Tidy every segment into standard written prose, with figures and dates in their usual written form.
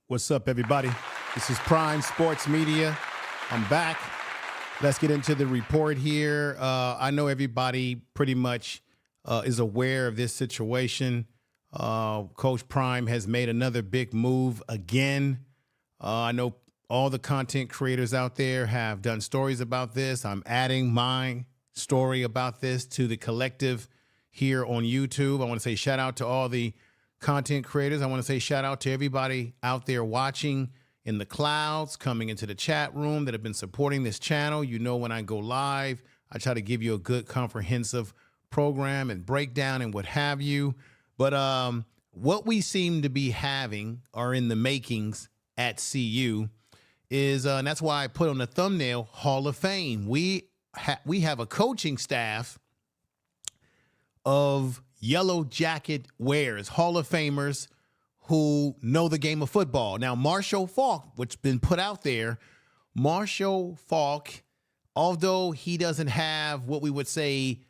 What's up, everybody? This is Prime Sports Media. I'm back. Let's get into the report here. I know everybody pretty much is aware of this situation. Coach Prime has made another big move again. I know all the content creators out there have done stories about this. I'm adding my story about this to the collective here on YouTube. I want to say shout out to all the content creators. I want to say shout out to everybody out there watching in the clouds, coming into the chat room that have been supporting this channel. You know, when I go live, I try to give you a good comprehensive program and breakdown and what have you. But what we seem to be having are in the makings at CU is, and that's why I put on the thumbnail, Hall of Fame. We have a coaching staff of Yellow Jacket wearers, Hall of Famers who know the game of football. Now, Marshall Faulk, which has been put out there, Marshall Faulk, although he doesn't have what we would say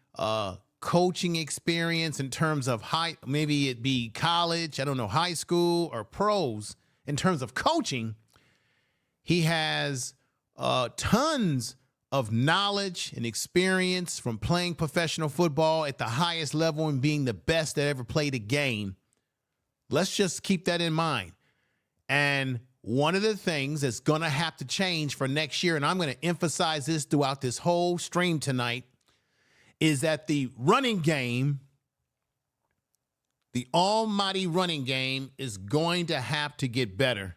coaching experience in terms of maybe it be college, I don't know, high school or pros, in terms of coaching, he has tons of knowledge and experience from playing professional football at the highest level and being the best that ever played a game. Let's just keep that in mind. And one of the things that's going to have to change for next year, and I'm going to emphasize this throughout this whole stream tonight, is that the running game, the almighty running game, is going to have to get better.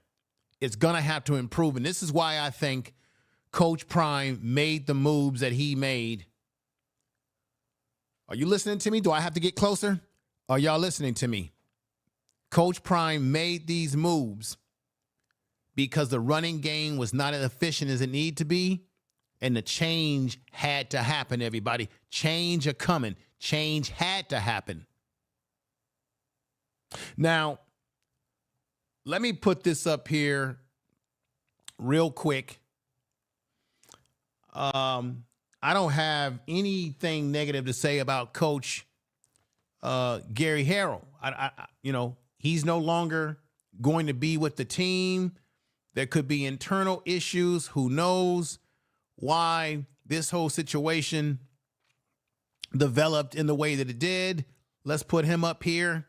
It's going to have to improve. And this is why I think Coach Prime made the moves that he made. Are you listening to me? Do I have to get closer? Are y'all listening to me? Coach Prime made these moves because the running game was not as efficient as it needed to be, and the change had to happen, everybody. Change a-coming. Change had to happen. Now, let me put this up here real quick. I don't have anything negative to say about Coach Gary Harrell. You know, he's no longer going to be with the team. There could be internal issues. Who knows why this whole situation developed in the way that it did. Let's put him up here.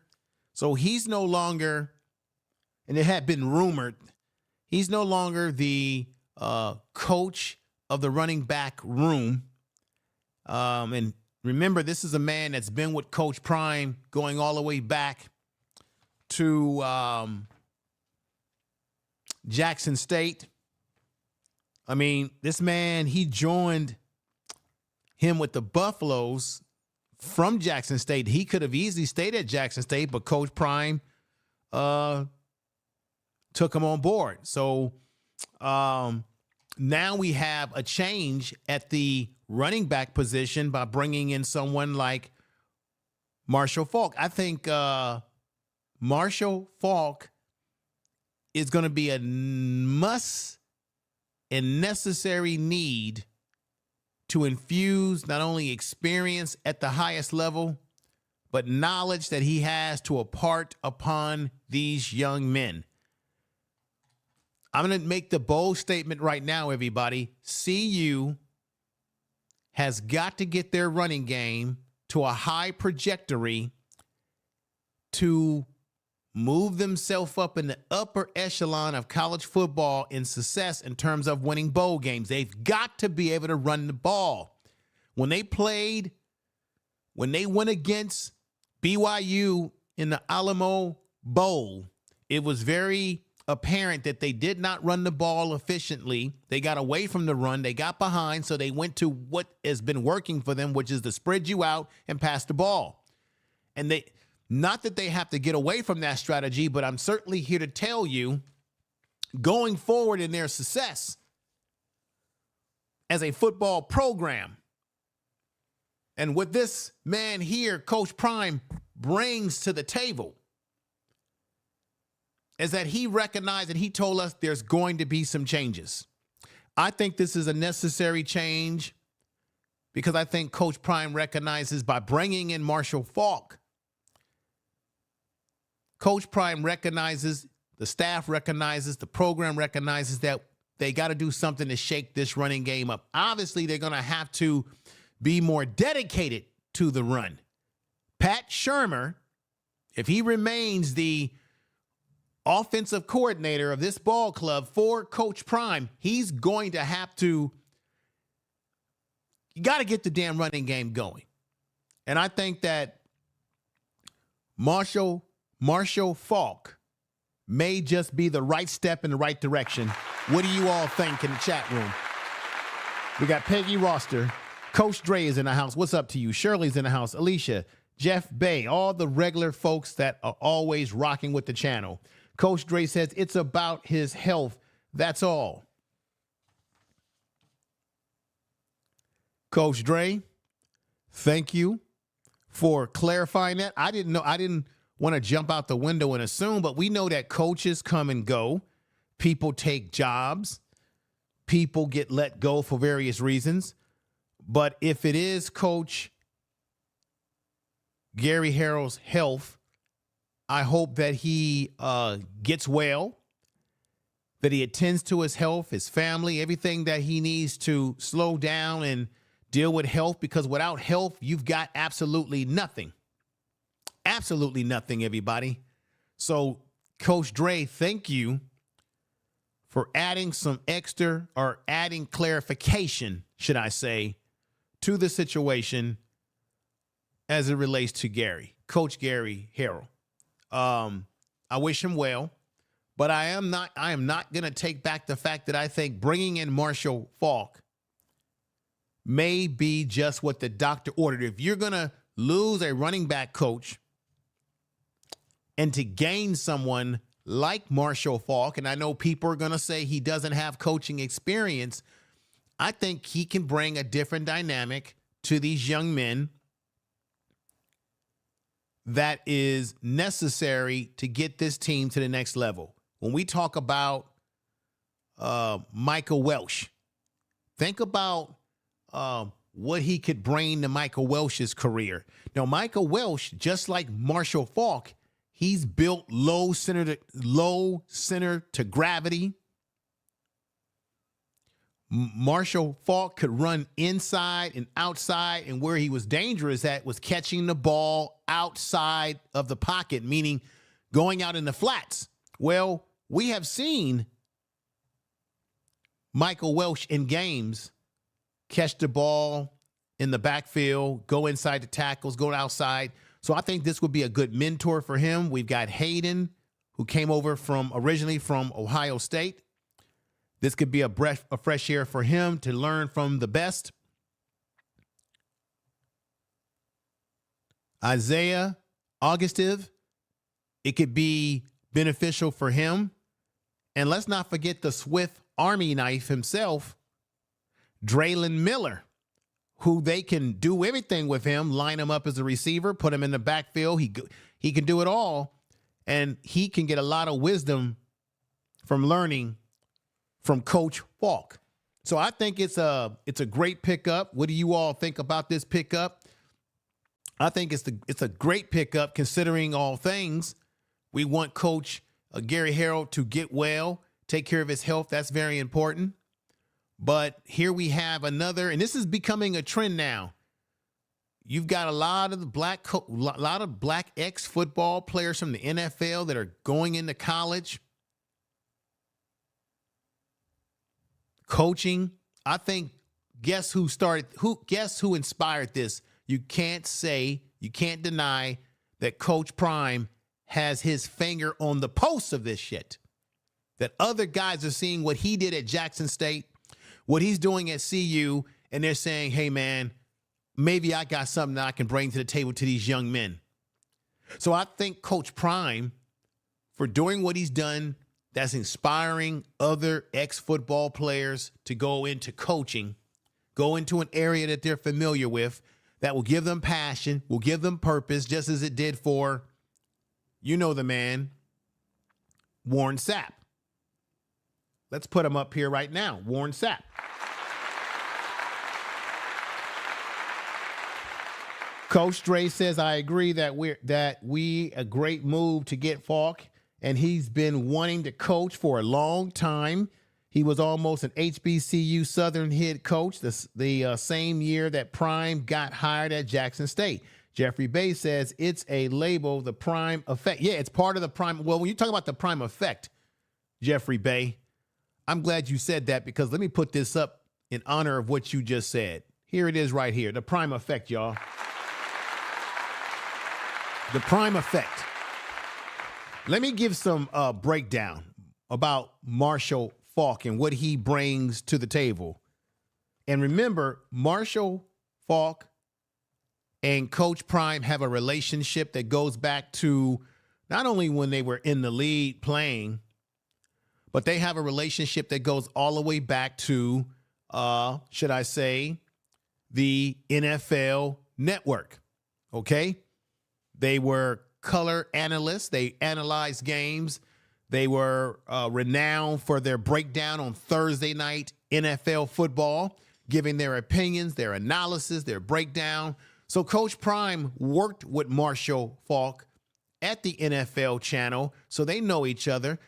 So he's no longer, and it had been rumored, he's no longer the coach of the running back room. And remember, this is a man that's been with Coach Prime going all the way back to Jackson State. I mean, this man, he joined him with the Buffaloes from Jackson State. He could have easily stayed at Jackson State, but Coach Prime took him on board. So now we have a change at the running back position by bringing in someone like Marshall Faulk. I think Marshall Faulk is going to be a must and necessary need to infuse not only experience at the highest level, but knowledge that he has to impart upon these young men. I'm going to make the bold statement right now, everybody. CU has got to get their running game to a high trajectory to move themselves up in the upper echelon of college football in success in terms of winning bowl games. They've got to be able to run the ball. When they went against BYU in the Alamo Bowl, it was very apparent that they did not run the ball efficiently. They got away from the run. They got behind, so they went to what has been working for them, which is to spread you out and pass the ball. And not that they have to get away from that strategy, but I'm certainly here to tell you, going forward in their success as a football program, and what this man here, Coach Prime, brings to the table, is that he recognized and he told us there's going to be some changes. I think this is a necessary change because I think Coach Prime recognizes by bringing in Marshall Faulk, Coach Prime recognizes the staff recognizes, the program recognizes that they got to do something to shake this running game up. Obviously, they're going to have to be more dedicated to the run. Pat Shurmur, if he remains the offensive coordinator of this ball club for Coach Prime, he's going to have to, you got to get the damn running game going. And I think that Marshall Faulk may just be the right step in the right direction. What do you all think in the chat room? We got Peggy Roster. Coach Dre is in the house. What's up to you? Shirley's in the house. Alicia, Jeff Bay, all the regular folks that are always rocking with the channel. Coach Dre says it's about his health. That's all. Coach Dre, thank you for clarifying that. I didn't want to jump out the window and assume, but we know that coaches come and go. People take jobs. People get let go for various reasons. But if it is Coach Gary Harrell's health, I hope that he gets well, that he attends to his health, his family, everything that he needs to slow down and deal with health, because without health, you've got absolutely nothing. Absolutely nothing, everybody. So, Coach Dre, thank you for adding some extra, or adding clarification, should I say, to the situation as it relates to Coach Gary Harrell. I wish him well, but I am not going to take back the fact that I think bringing in Marshall Faulk may be just what the doctor ordered. If you're going to lose a running back coach and to gain someone like Marshall Faulk, and I know people are going to say he doesn't have coaching experience, I think he can bring a different dynamic to these young men that is necessary to get this team to the next level. When we talk about Michael Welsh, think about what he could bring to Michael Welsh's career. Now, Michael Welsh, just like Marshall Faulk, he's built low center to gravity. Marshall Faulk could run inside and outside, and where he was dangerous at was catching the ball outside of the pocket, meaning going out in the flats. Well, we have seen Michael Welsh in games catch the ball in the backfield, go inside the tackles, go outside. So I think this would be a good mentor for him. We've got Hayden, who came over originally from Ohio State. This could be a breath of fresh air for him to learn from the best. Isaiah Augustive, it could be beneficial for him. And let's not forget the Swift Army knife himself, Draylon Miller, who they can do everything with him, line him up as a receiver, put him in the backfield. He can do it all, and he can get a lot of wisdom from learning from Coach Faulk. So I think it's a great pickup. What do you all think about this pickup? I think it's a great pickup considering all things. We want Coach Gary Harrell to get well, take care of his health. That's very important. But here we have another, and this is becoming a trend now. You've got a lot of black ex-football players from the NFL that are going into college, coaching. I think guess who inspired this? You can't deny that Coach Prime has his finger on the pulse of this shit. That other guys are seeing what he did at Jackson State, what he's doing at CU, and they're saying, hey, man, maybe I got something that I can bring to the table to these young men. So I think Coach Prime, for doing what he's done, that's inspiring other ex-football players to go into coaching, go into an area that they're familiar with, that will give them passion, will give them purpose, just as it did for, you know the man, Warren Sapp. Let's put him up here right now, Warren Sapp. Coach Dre says, I agree that we a great move to get Faulk. and he's been wanting to coach for a long time. He was almost an HBCU Southern head coach the same year that Prime got hired at Jackson State. Jeffrey Bay says it's a label, the Prime effect. Yeah, it's part of the Prime. Well, when you talk about the Prime effect, Jeffrey Bay, I'm glad you said that, because let me put this up in honor of what you just said. Here it is right here, the Prime effect, y'all. The Prime effect. Let me give some breakdown about Marshall Faulk and what he brings to the table. And remember, Marshall Faulk and Coach Prime have a relationship that goes back to not only when they were in the league playing, but they have a relationship that goes all the way back to, should I say, the NFL Network. Okay? They were color analysts. They analyzed games. They were renowned for their breakdown on Thursday night NFL football, giving their opinions, their analysis, their breakdown. So Coach Prime worked with Marshall Faulk at the NFL channel, so they know each other.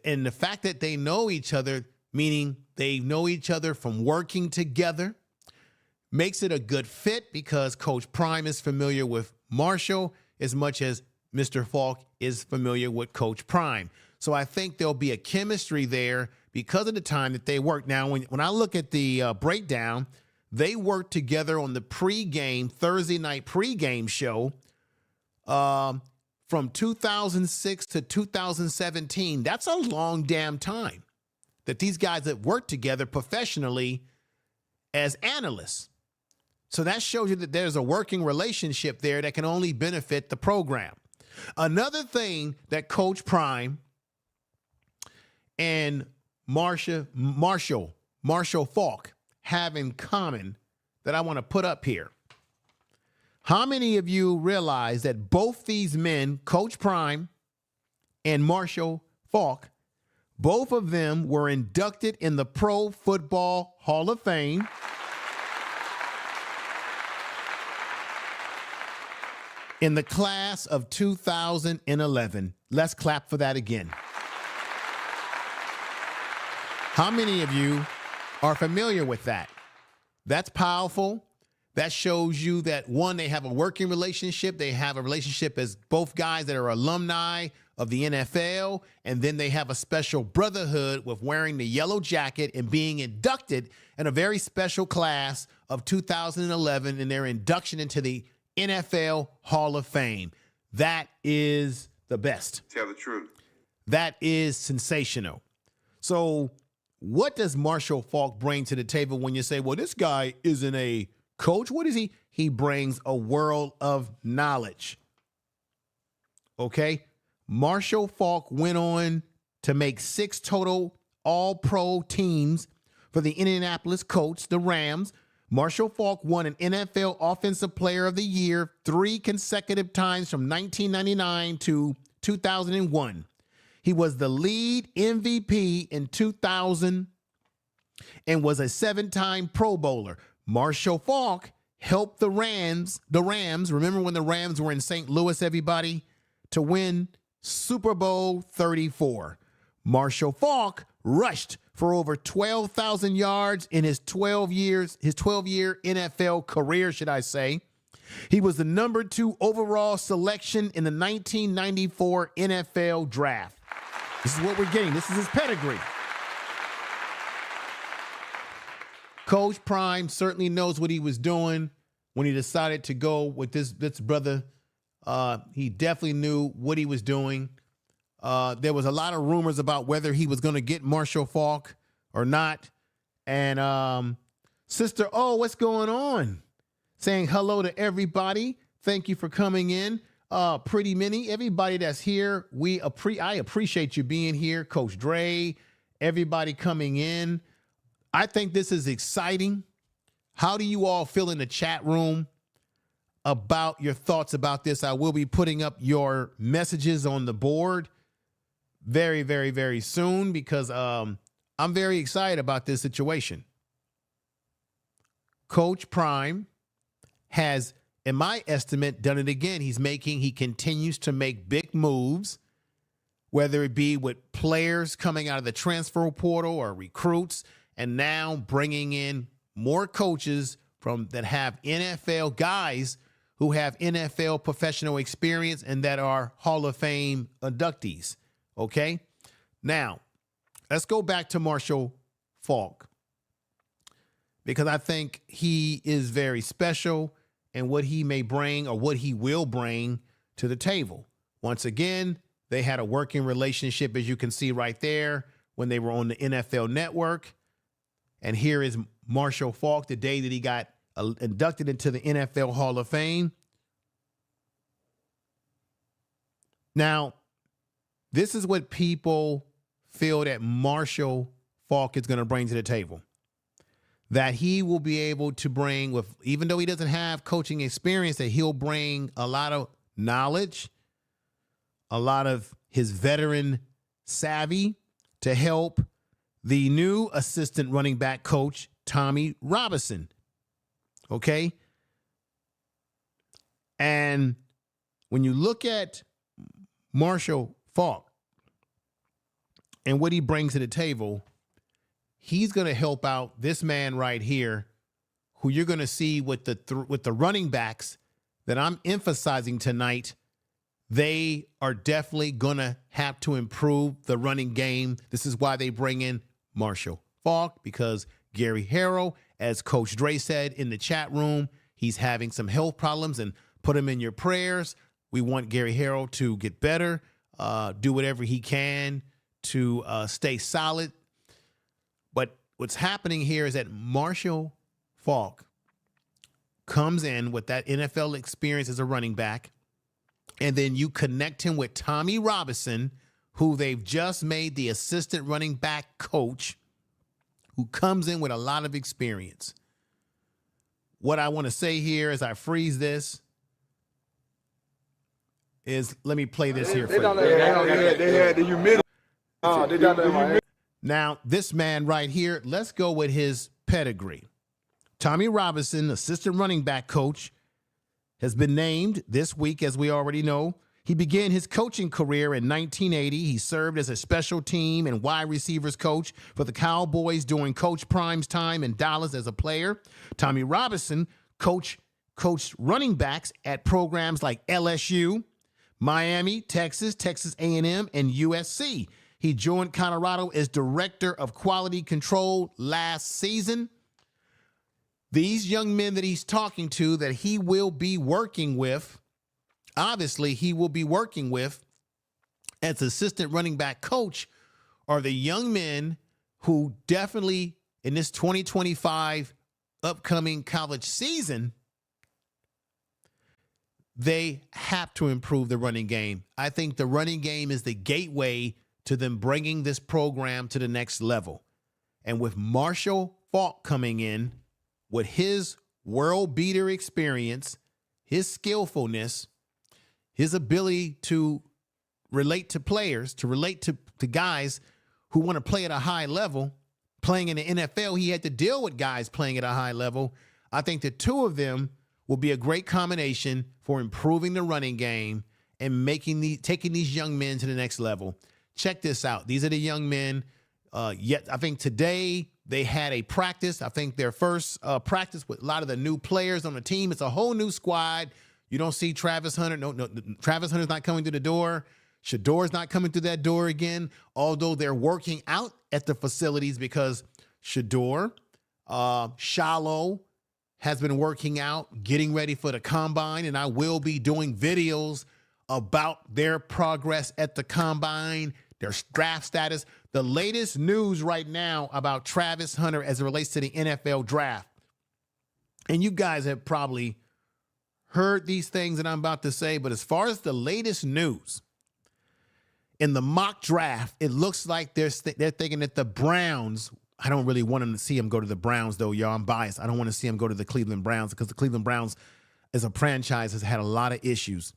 And the fact that they know each other, meaning they know each other from working together, makes it a good fit, because Coach Prime is familiar with Marshall as much as Mr. Faulk is familiar with Coach Prime. So I think there'll be a chemistry there because of the time that they work. Now, when I look at the breakdown, they worked together on the Thursday night pregame show from 2006 to 2017. That's a long damn time that these guys have worked together professionally as analysts. So that shows you that there's a working relationship there that can only benefit the program. Another thing that Coach Prime and Marshall Faulk have in common that I want to put up here. How many of you realize that both these men, Coach Prime and Marshall Faulk, both of them were inducted in the Pro Football Hall of Fame? In the class of 2011. Let's clap for that again. How many of you are familiar with that? That's powerful. That shows you that, one, they have a working relationship. They have a relationship as both guys that are alumni of the NFL, and then they have a special brotherhood with wearing the yellow jacket and being inducted in a very special class of 2011 in their induction into the NFL Hall of Fame. That is the best. Tell the truth. That is sensational. So what does Marshall Faulk bring to the table when you say, well, this guy isn't a coach? What is he? He brings a world of knowledge. Okay? Marshall Faulk went on to make 6 total all-pro teams for the Indianapolis Colts, the Rams. Marshall Faulk won an NFL Offensive Player of the Year 3 consecutive times from 1999 to 2001. He was the lead MVP in 2000 and was a 7-time Pro Bowler. Marshall Faulk helped the Rams, remember when the Rams were in St. Louis, everybody, to win Super Bowl 34. Marshall Faulk rushed for over 12,000 yards in his 12-year NFL career, should I say. He was the number 2 overall selection in the 1994 NFL Draft. This is what we're getting. This is his pedigree. Coach Prime certainly knows what he was doing when he decided to go with this brother. He definitely knew what he was doing. There was a lot of rumors about whether he was going to get Marshall Faulk or not. And Sister O, what's going on? Saying hello to everybody. Thank you for coming in. Pretty Minnie, everybody that's here, I appreciate you being here. Coach Dre, everybody coming in. I think this is exciting. How do you all feel in the chat room about your thoughts about this? I will be putting up your messages on the board very, very, very soon because I'm very excited about this situation. Coach Prime has, in my estimate, done it again. He continues to make big moves whether it be with players coming out of the transfer portal or recruits, and now bringing in more coaches that have NFL guys who have NFL professional experience and that are Hall of Fame inductees. Okay? Now, let's go back to Marshall Faulk, because I think he is very special in what he may bring or what he will bring to the table. Once again, they had a working relationship, as you can see right there, when they were on the NFL Network. And here is Marshall Faulk the day that he got inducted into the NFL Hall of Fame. Now, this is what people feel that Marshall Faulk is going to bring to the table. That he will be able to bring, even though he doesn't have coaching experience, that he'll bring a lot of knowledge, a lot of his veteran savvy to help the new assistant running back coach, Tommy Robinson. Okay? And when you look at Marshall Faulk and what he brings to the table, he's going to help out this man right here, who you're going to see with the running backs that I'm emphasizing tonight. They are definitely going to have to improve the running game. This is why they bring in Marshall Faulk, because Gary Harrell, as Coach Dre said in the chat room, he's having some health problems, and put him in your prayers. We want Gary Harrell to get better, do whatever he can to stay solid. But what's happening here is that Marshall Faulk comes in with that NFL experience as a running back, and then you connect him with Tommy Robinson, who they've just made the assistant running back coach, who comes in with a lot of experience. What I want to say here as I freeze this is, let me play this here for you. They had the humidity. They got the humidity. Now, this man right here, let's go with his pedigree. Tommy Robinson, assistant running back coach, has been named this week, as we already know. He began his coaching career in 1980. He served as a special team and wide receivers coach for the Cowboys during Coach Prime's time in Dallas as a player. Tommy Robinson coached running backs at programs like LSU, Miami, Texas, Texas A&M, and USC. He joined Colorado as director of quality control last season. These young men that he's talking to, that he will be working with, obviously he will be working with as assistant running back coach, are the young men who definitely in this 2025 upcoming college season, they have to improve the running game. I think the running game is the gateway to them bringing this program to the next level. And with Marshall Faulk coming in with his world beater experience, his skillfulness, his ability to relate to players, to relate to guys who want to play at a high level, playing in the NFL, he had to deal with guys playing at a high level. I think the two of them will be a great combination for improving the running game and taking these young men to the next level. Check this out. These are the young men. Yet I think today they had a practice. I think their first practice with a lot of the new players on the team. It's a whole new squad. You don't see Travis Hunter. No, Travis Hunter's not coming through the door. Shador's not coming through that door again, although they're working out at the facilities because Shador, Shallow has been working out, getting ready for the combine, and I will be doing videos about their progress at the combine, their draft status, the latest news right now about Travis Hunter as it relates to the NFL draft. And you guys have probably heard these things that I'm about to say, but as far as the latest news, in the mock draft, it looks like they're thinking that the Browns, I don't really want them to see him go to the Browns, though, y'all. I'm biased. I don't want to see him go to the Cleveland Browns because the Cleveland Browns as a franchise has had a lot of issues.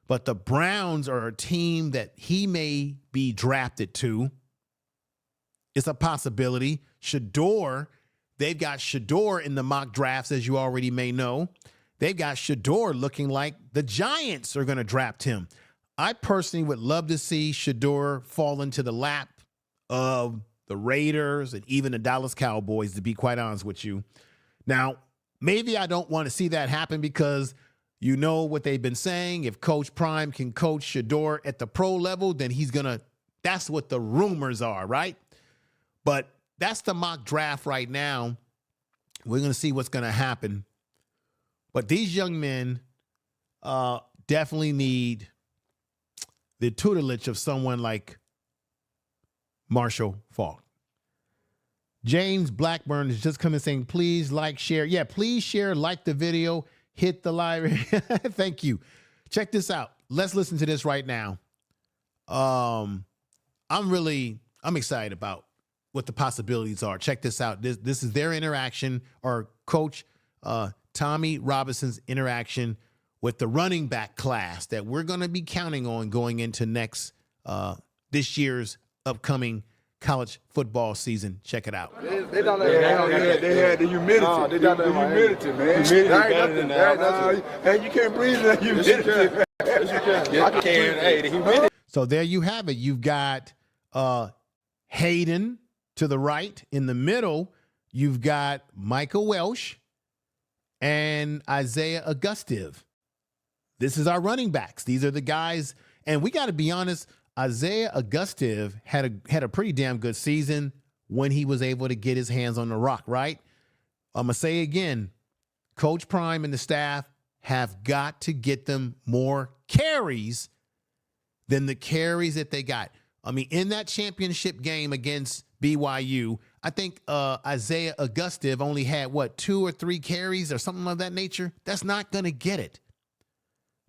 But the Browns are a team that he may be drafted to. It's a possibility. Shador, they've got Shador in the mock drafts, as you already may know. They've got Shador looking like the Giants are going to draft him. I personally would love to see Shedeur fall into the lap of the Raiders and even the Dallas Cowboys, to be quite honest with you. Now, maybe I don't want to see that happen because you know what they've been saying. If Coach Prime can coach Shedeur at the pro level, then he's going to – that's what the rumors are, right? But that's the mock draft right now. We're going to see what's going to happen. But these young men definitely need the tutelage of someone like Marshall Faulk. James Blackburn is just coming saying, please like, share. Yeah, please share, like the video, hit the like. Thank you. Check this out. Let's listen to this right now. I'm excited about what the possibilities are. Check this out. This is their interaction, or Coach Tommy Robinson's interaction with the running back class that we're going to be counting on going into this year's upcoming college football season. Check it out. They had the humidity. No, they got the humidity, man. Hey, you can't breathe in that humidity. I can. Hey, the humidity. So there you have it. You've got Hayden to the right. In the middle, you've got Michael Welsh and Isaiah Augustive. This is our running backs. These are the guys. And we got to be honest, Isaiah Augustive had a pretty damn good season when he was able to get his hands on the rock, right? I'm going to say again, Coach Prime and the staff have got to get them more carries than the carries that they got. I mean, in that championship game against BYU, I think Isaiah Augustive only had, 2 or 3 carries or something of that nature? That's not going to get it.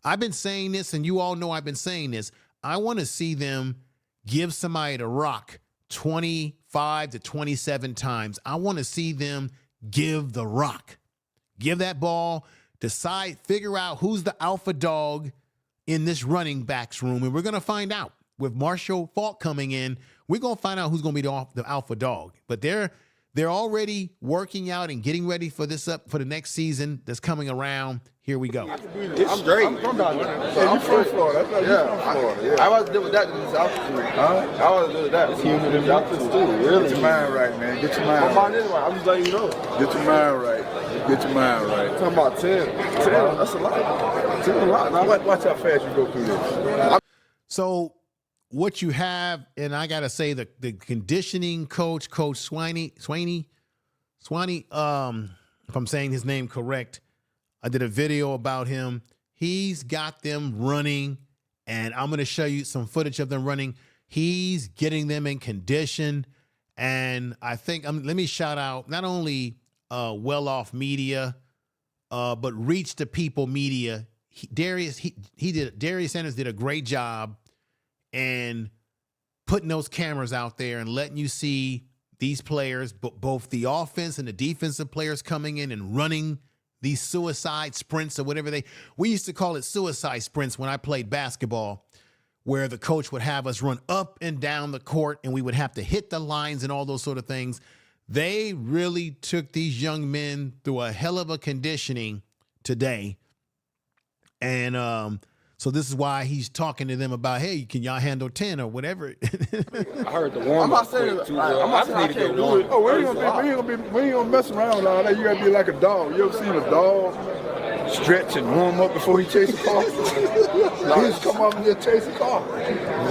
I've been saying this, and you all know I've been saying this. I want to see them give somebody the rock 25 to 27 times. I want to see them give the rock. Give that ball, figure out who's the alpha dog in this running backs room, and we're going to find out. With Marshall Faulk coming in, we're going to find out who's going to be the alpha dog. But they're already working out and getting ready for the next season that's coming around. Here we go. It's straight. I'm from down there. So I'm from Florida. I was doing that in this altitude. I was doing that. It's humid in altitude too. Really? Get your mind right, man. Get your mind right. My mind is right. I'm just letting you know. Get your mind right. Get your mind right. I'm talking about 10. 10. That's a lot. 10 a lot. Now watch how fast you go through this. So what you have, and I got to say the conditioning coach, Coach Swaney, if I'm saying his name correct, I did a video about him. He's got them running, and I'm going to show you some footage of them running. He's getting them in condition, and I think let me shout out not only Well Off Media, but Reach the People Media. Darius Sanders did a great job and putting those cameras out there and letting you see these players, both the offense and the defensive players coming in and running these suicide sprints or whatever we used to call it suicide sprints when I played basketball, where the coach would have us run up and down the court and we would have to hit the lines and all those sort of things. They really took these young men through a hell of a conditioning today. And, so this is why he's talking to them about, hey, can y'all handle 10 or whatever? I heard the warm up. I'm not saying I can't do it. Oh, we ain't gonna mess around with all that. You gotta be like a dog. You ever seen a dog stretch and warm up before he chases a car? He just come up and just chase a car.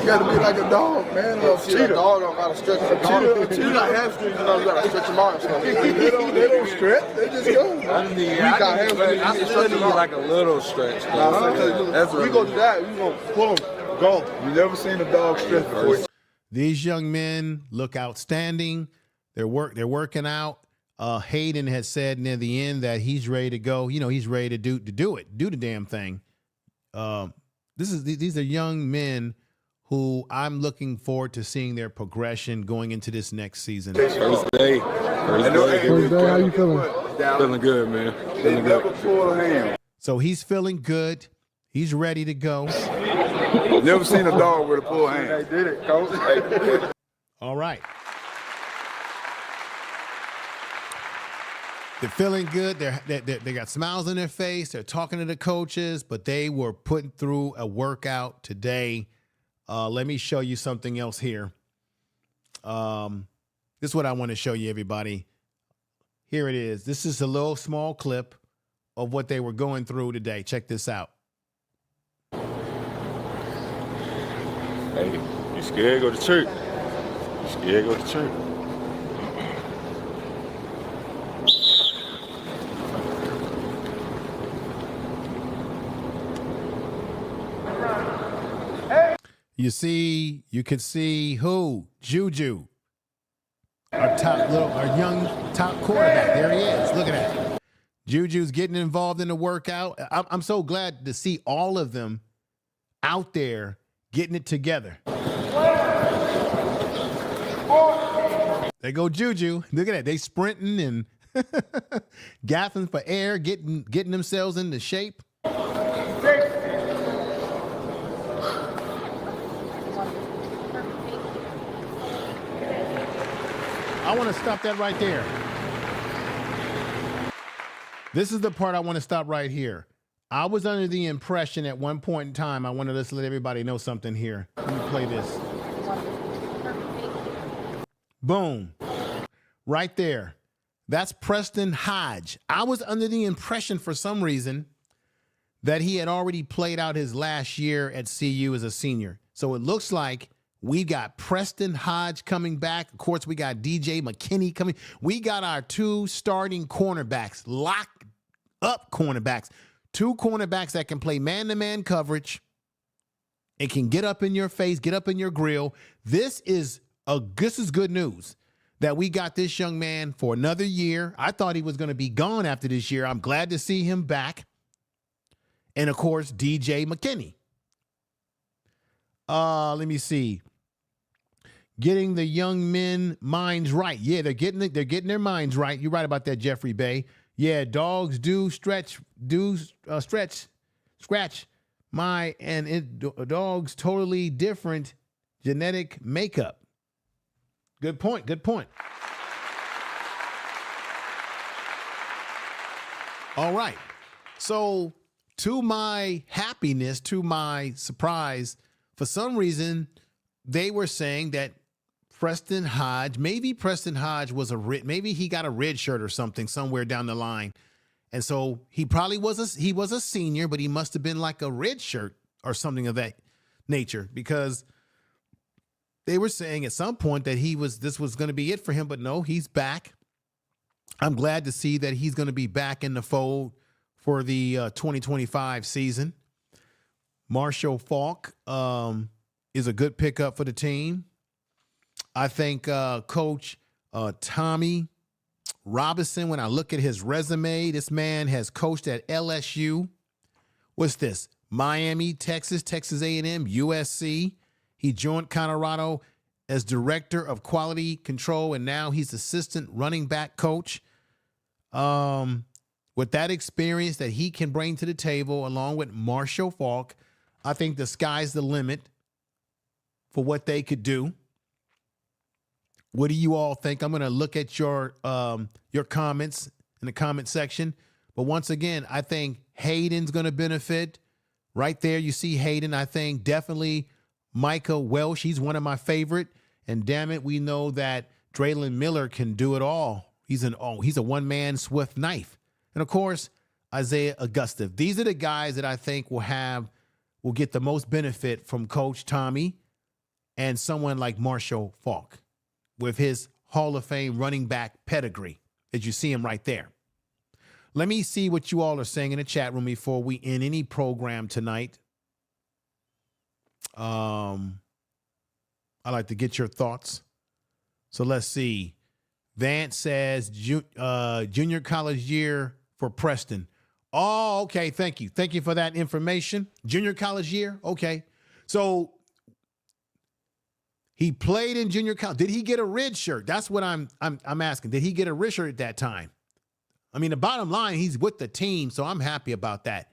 You gotta be like a dog, man. A dog don't gotta stretch the dog. A cheetah got hamstrings, you gotta stretch them arms. They don't stretch. They just go. I still need like a little stretch. We go do that. We gonna pull them. Go. You never seen a dog stretch before. These young men look outstanding. They're working out. Hayden has said near the end that he's ready to go. You know, he's ready to do the damn thing. These are young men who I'm looking forward to seeing their progression going into this next season. First day, how you feeling? Feeling good, man. Feeling good. So he's feeling good. He's ready to go. Never seen a dog with a pull hand. They did it, coach. All right. They're feeling good. They got smiles on their face. They're talking to the coaches, but they were putting through a workout today. Let me show you something else here. This is what I want to show you, everybody. Here it is. This is a little small clip of what they were going through today. Check this out. Hey, you scared? Go to church. You scared? Go to church. You could see who? Juju. Our young top quarterback. There he is. Look at that. Juju's getting involved in the workout. I'm so glad to see all of them out there getting it together. There go Juju. Look at that. They sprinting and gaffing for air, getting themselves into shape. I want to stop that right there. This is the part I want to stop right here. I was under the impression at one point in time, I wanted to let everybody know something here. Let me play this. Boom. Right there. That's Preston Hodge. I was under the impression for some reason that he had already played out his last year at CU as a senior. So it looks like we got Preston Hodge coming back. Of course, we got DJ McKinney coming. We got our two starting cornerbacks, locked up cornerbacks. Two cornerbacks that can play man-to-man coverage and can get up in your face, get up in your grill. This is good news that we got this young man for another year. I thought he was going to be gone after this year. I'm glad to see him back. And, of course, DJ McKinney. Let me see. Getting the young men minds right. Yeah, they're getting their minds right. You're right about that, Jeffrey Bay. Yeah, dogs do scratch dogs totally different genetic makeup. Good point. All right. So to my happiness, to my surprise, for some reason, they were saying that Preston Hodge was maybe he got a red shirt or something somewhere down the line. And so he probably was a senior, but he must have been like a red shirt or something of that nature, because they were saying at some point that this was going to be it for him, but no, he's back. I'm glad to see that he's going to be back in the fold for the 2025 season. Marshall Faulk is a good pickup for the team. I think Coach Tommy Robinson, when I look at his resume, this man has coached at LSU. What's this? Miami, Texas, Texas A&M, USC. He joined Colorado as director of quality control, and now he's assistant running back coach. With that experience that he can bring to the table, along with Marshall Faulk, I think the sky's the limit for what they could do. What do you all think? I'm going to look at your comments in the comment section. But once again, I think Hayden's going to benefit. Right there, you see Hayden. I think definitely Micah Welsh. He's one of my favorite. And damn it, we know that Draylon Miller can do it all. He's a one-man swift knife. And of course, Isaiah Augusta. These are the guys that I think will get the most benefit from Coach Tommy and someone like Marshall Faulk with his Hall of Fame running back pedigree, as you see him right there. Let me see what you all are saying in the chat room before we end any program tonight. I like to get your thoughts. So let's see. Vance says junior college year for Preston. Oh, okay. Thank you. Thank you for that information. Junior college year. Okay. So he played in junior college. Did he get a red shirt? That's what I'm asking. Did he get a red shirt at that time? I mean, the bottom line, he's with the team, so I'm happy about that.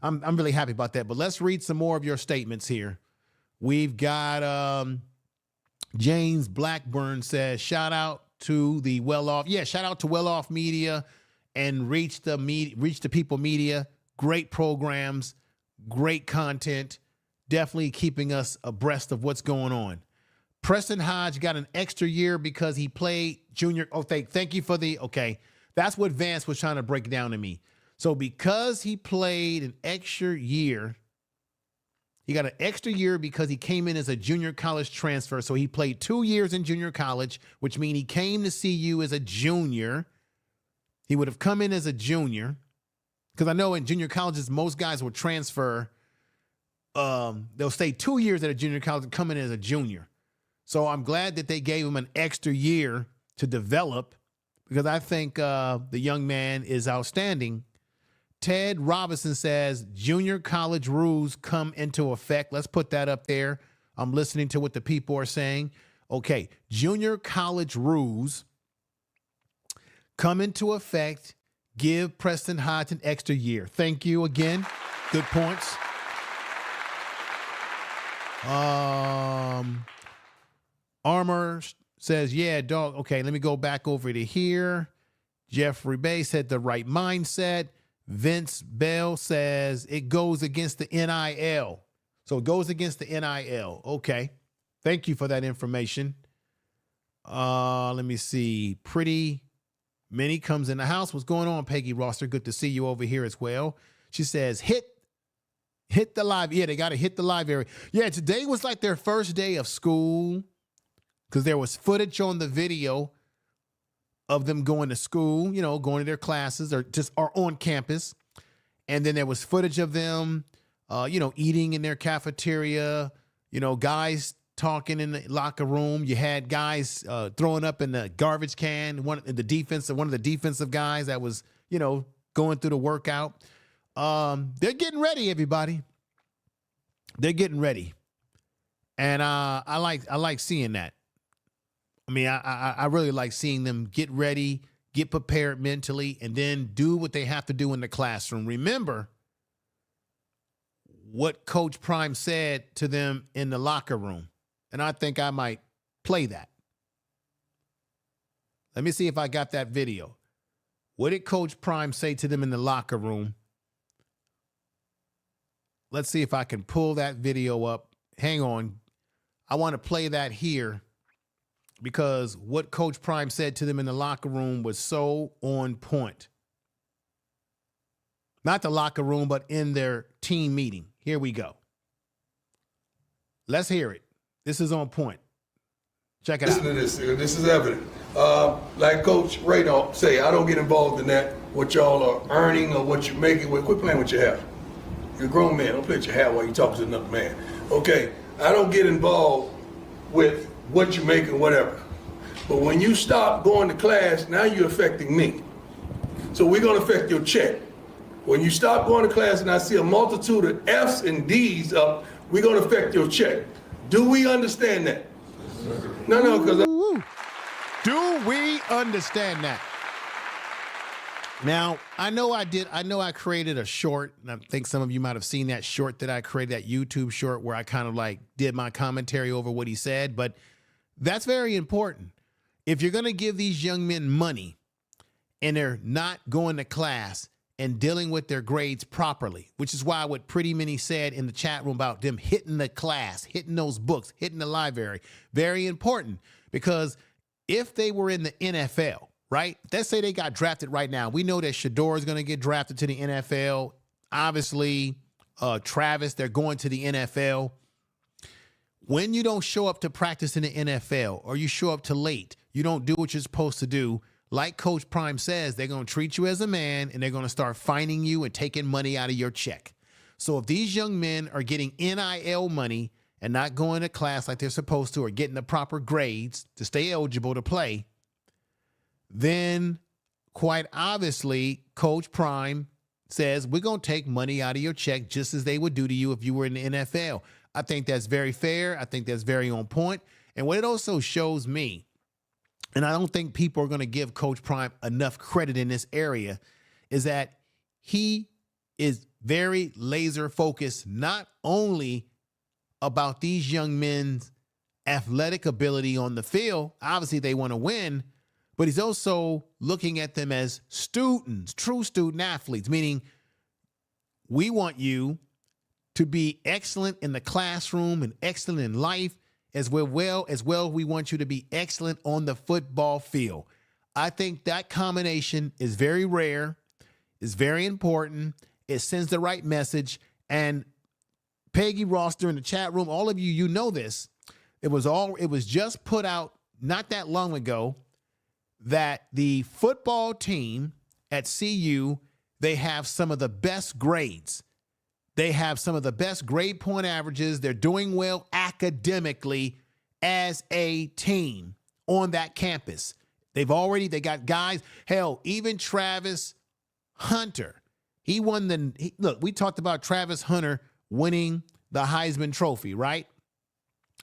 I'm really happy about that. But let's read some more of your statements here. We've got James Blackburn says, shout out to the Well Off. Yeah, shout out to Well Off Media and reach the people media. Great programs, great content, definitely keeping us abreast of what's going on. Preston Hodge got an extra year because he played junior. Oh, thank you for the, okay. That's what Vance was trying to break down to me. So because he played an extra year, he got an extra year because he came in as a junior college transfer. So he played 2 years in junior college, which means he came to CU as a junior. He would have come in as a junior. Because I know in junior colleges, most guys will transfer. They'll stay 2 years at a junior college and come in as a junior. So I'm glad that they gave him an extra year to develop, because I think the young man is outstanding. Ted Robinson says junior college rules come into effect. Let's put that up there. I'm listening to what the people are saying. Okay, junior college rules come into effect. Give Preston Hodge an extra year. Thank you again. Good points. Armor says, yeah, dog. Okay, let me go back over to here. Jeffrey Bay said the right mindset. Vince Bell says it goes against the NIL. So it goes against the NIL. Okay. Thank you for that information. Let me see. Pretty Minnie comes in the house. What's going on, Peggy Roster? Good to see you over here as well. She says, hit the live. Yeah, they got to hit the live area. Yeah, today was like their first day of school because there was footage on the video of them going to school, going to their classes or on campus. And then there was footage of them, eating in their cafeteria, guys talking in the locker room. You had guys throwing up in the garbage can. One of the defensive guys that was, going through the workout. They're getting ready, everybody. They're getting ready. And I like seeing that. I mean, I really like seeing them get ready, get prepared mentally, and then do what they have to do in the classroom. Remember what Coach Prime said to them in the locker room. And I think I might play that. Let me see if I got that video. What did Coach Prime say to them in the locker room? Let's see if I can pull that video up. Hang on. I want to play that here because what Coach Prime said to them in the locker room was so on point. Not the locker room, but in their team meeting. Here we go. Let's hear it. This is on point. Check it out. Listen to this. This is evident. Like Coach Ray don't say, I don't get involved in that, what y'all are earning or what you're making. Quit playing with your hair. You're a grown man. Don't play with your hair while you talk to another man. Okay, I don't get involved with what you're making, whatever. But when you stop going to class, now you're affecting me. So we're going to affect your check. When you stop going to class and I see a multitude of F's and D's up, we're going to affect your check. Do we understand that? No, because... Do we understand that? Now, I know I created a short, and I think some of you might have seen that short that I created, that YouTube short where I kind of like did my commentary over what he said, but that's very important. If you're going to give these young men money and they're not going to class and dealing with their grades properly, which is why what Pretty Minnie said in the chat room about them hitting the class, hitting those books, hitting the library, very important, because if they were in the NFL, right? Let's say they got drafted right now. We know that Shador is going to get drafted to the NFL. Obviously, Travis, they're going to the NFL. When you don't show up to practice in the NFL or you show up too late, you don't do what you're supposed to do. Like Coach Prime says, they're going to treat you as a man and they're going to start fining you and taking money out of your check. So if these young men are getting NIL money and not going to class like they're supposed to or getting the proper grades to stay eligible to play, then quite obviously Coach Prime says, we're going to take money out of your check just as they would do to you if you were in the NFL. I think that's very fair. I think that's very on point. And what it also shows me, and I don't think people are going to give Coach Prime enough credit in this area, is that he is very laser focused, not only about these young men's athletic ability on the field. Obviously, they want to win, but he's also looking at them as students, true student athletes, meaning we want you to be excellent in the classroom and excellent in life as well. We want you to be excellent on the football field. I think that combination is very rare, is very important. It sends the right message. And Peggy Roster in the chat room, all of you, you know this. It was just put out not that long ago that the football team at CU, they have some of the best grades. They have some of the best grade point averages. They're doing well academically as a team on that campus. They got guys, hell, even Travis Hunter. Look, we talked about Travis Hunter winning the Heisman Trophy, right?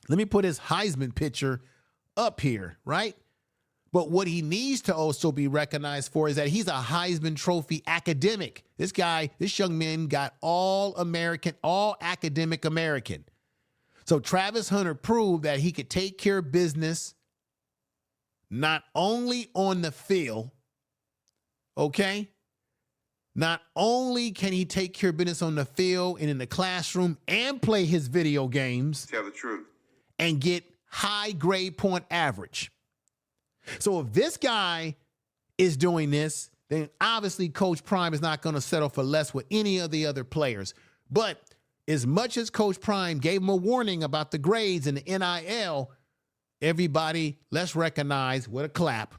Let me put his Heisman picture up here, right? But what he needs to also be recognized for is that he's a Heisman Trophy academic. This young man got all American, all academic American. So Travis Hunter proved that he could take care of business not only on the field, okay? Not only can he take care of business on the field and in the classroom and play his video games. Tell the truth. And get high grade point average. So if this guy is doing this, then obviously Coach Prime is not going to settle for less with any of the other players. But as much as Coach Prime gave him a warning about the grades and the NIL, everybody, let's recognize with a clap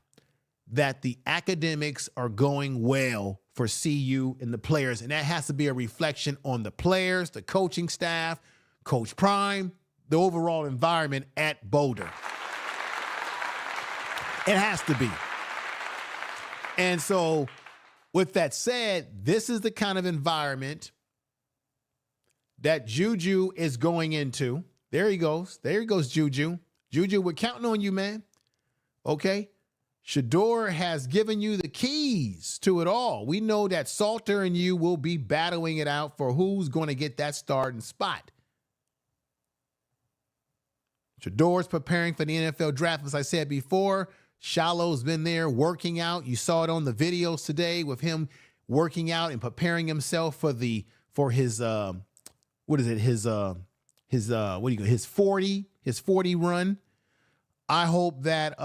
that the academics are going well for CU and the players. And that has to be a reflection on the players, the coaching staff, Coach Prime, the overall environment at Boulder. It has to be. And so with that said, this is the kind of environment that Juju is going into. There he goes. There he goes, Juju. Juju, we're counting on you, man. Okay? Shador has given you the keys to it all. We know that Salter and you will be battling it out for who's going to get that starting spot. Shador's preparing for the NFL draft. As I said before, Shallow's been there working out. You saw it on the videos today with him working out and preparing himself for his 40 run. I hope that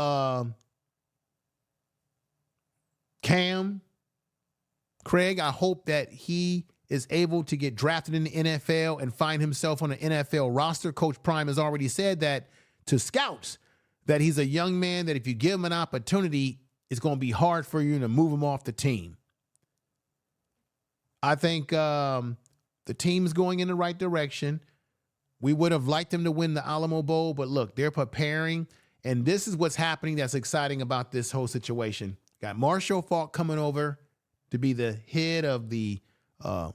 Craig, I hope that he is able to get drafted in the NFL and find himself on an NFL roster. Coach Prime has already said that to scouts, that he's a young man that if you give him an opportunity, it's going to be hard for you to move him off the team. I think the team's going in the right direction. We would have liked them to win the Alamo Bowl, but look, they're preparing, and this is what's happening that's exciting about this whole situation. Got Marshall Faulk coming over to be the head of the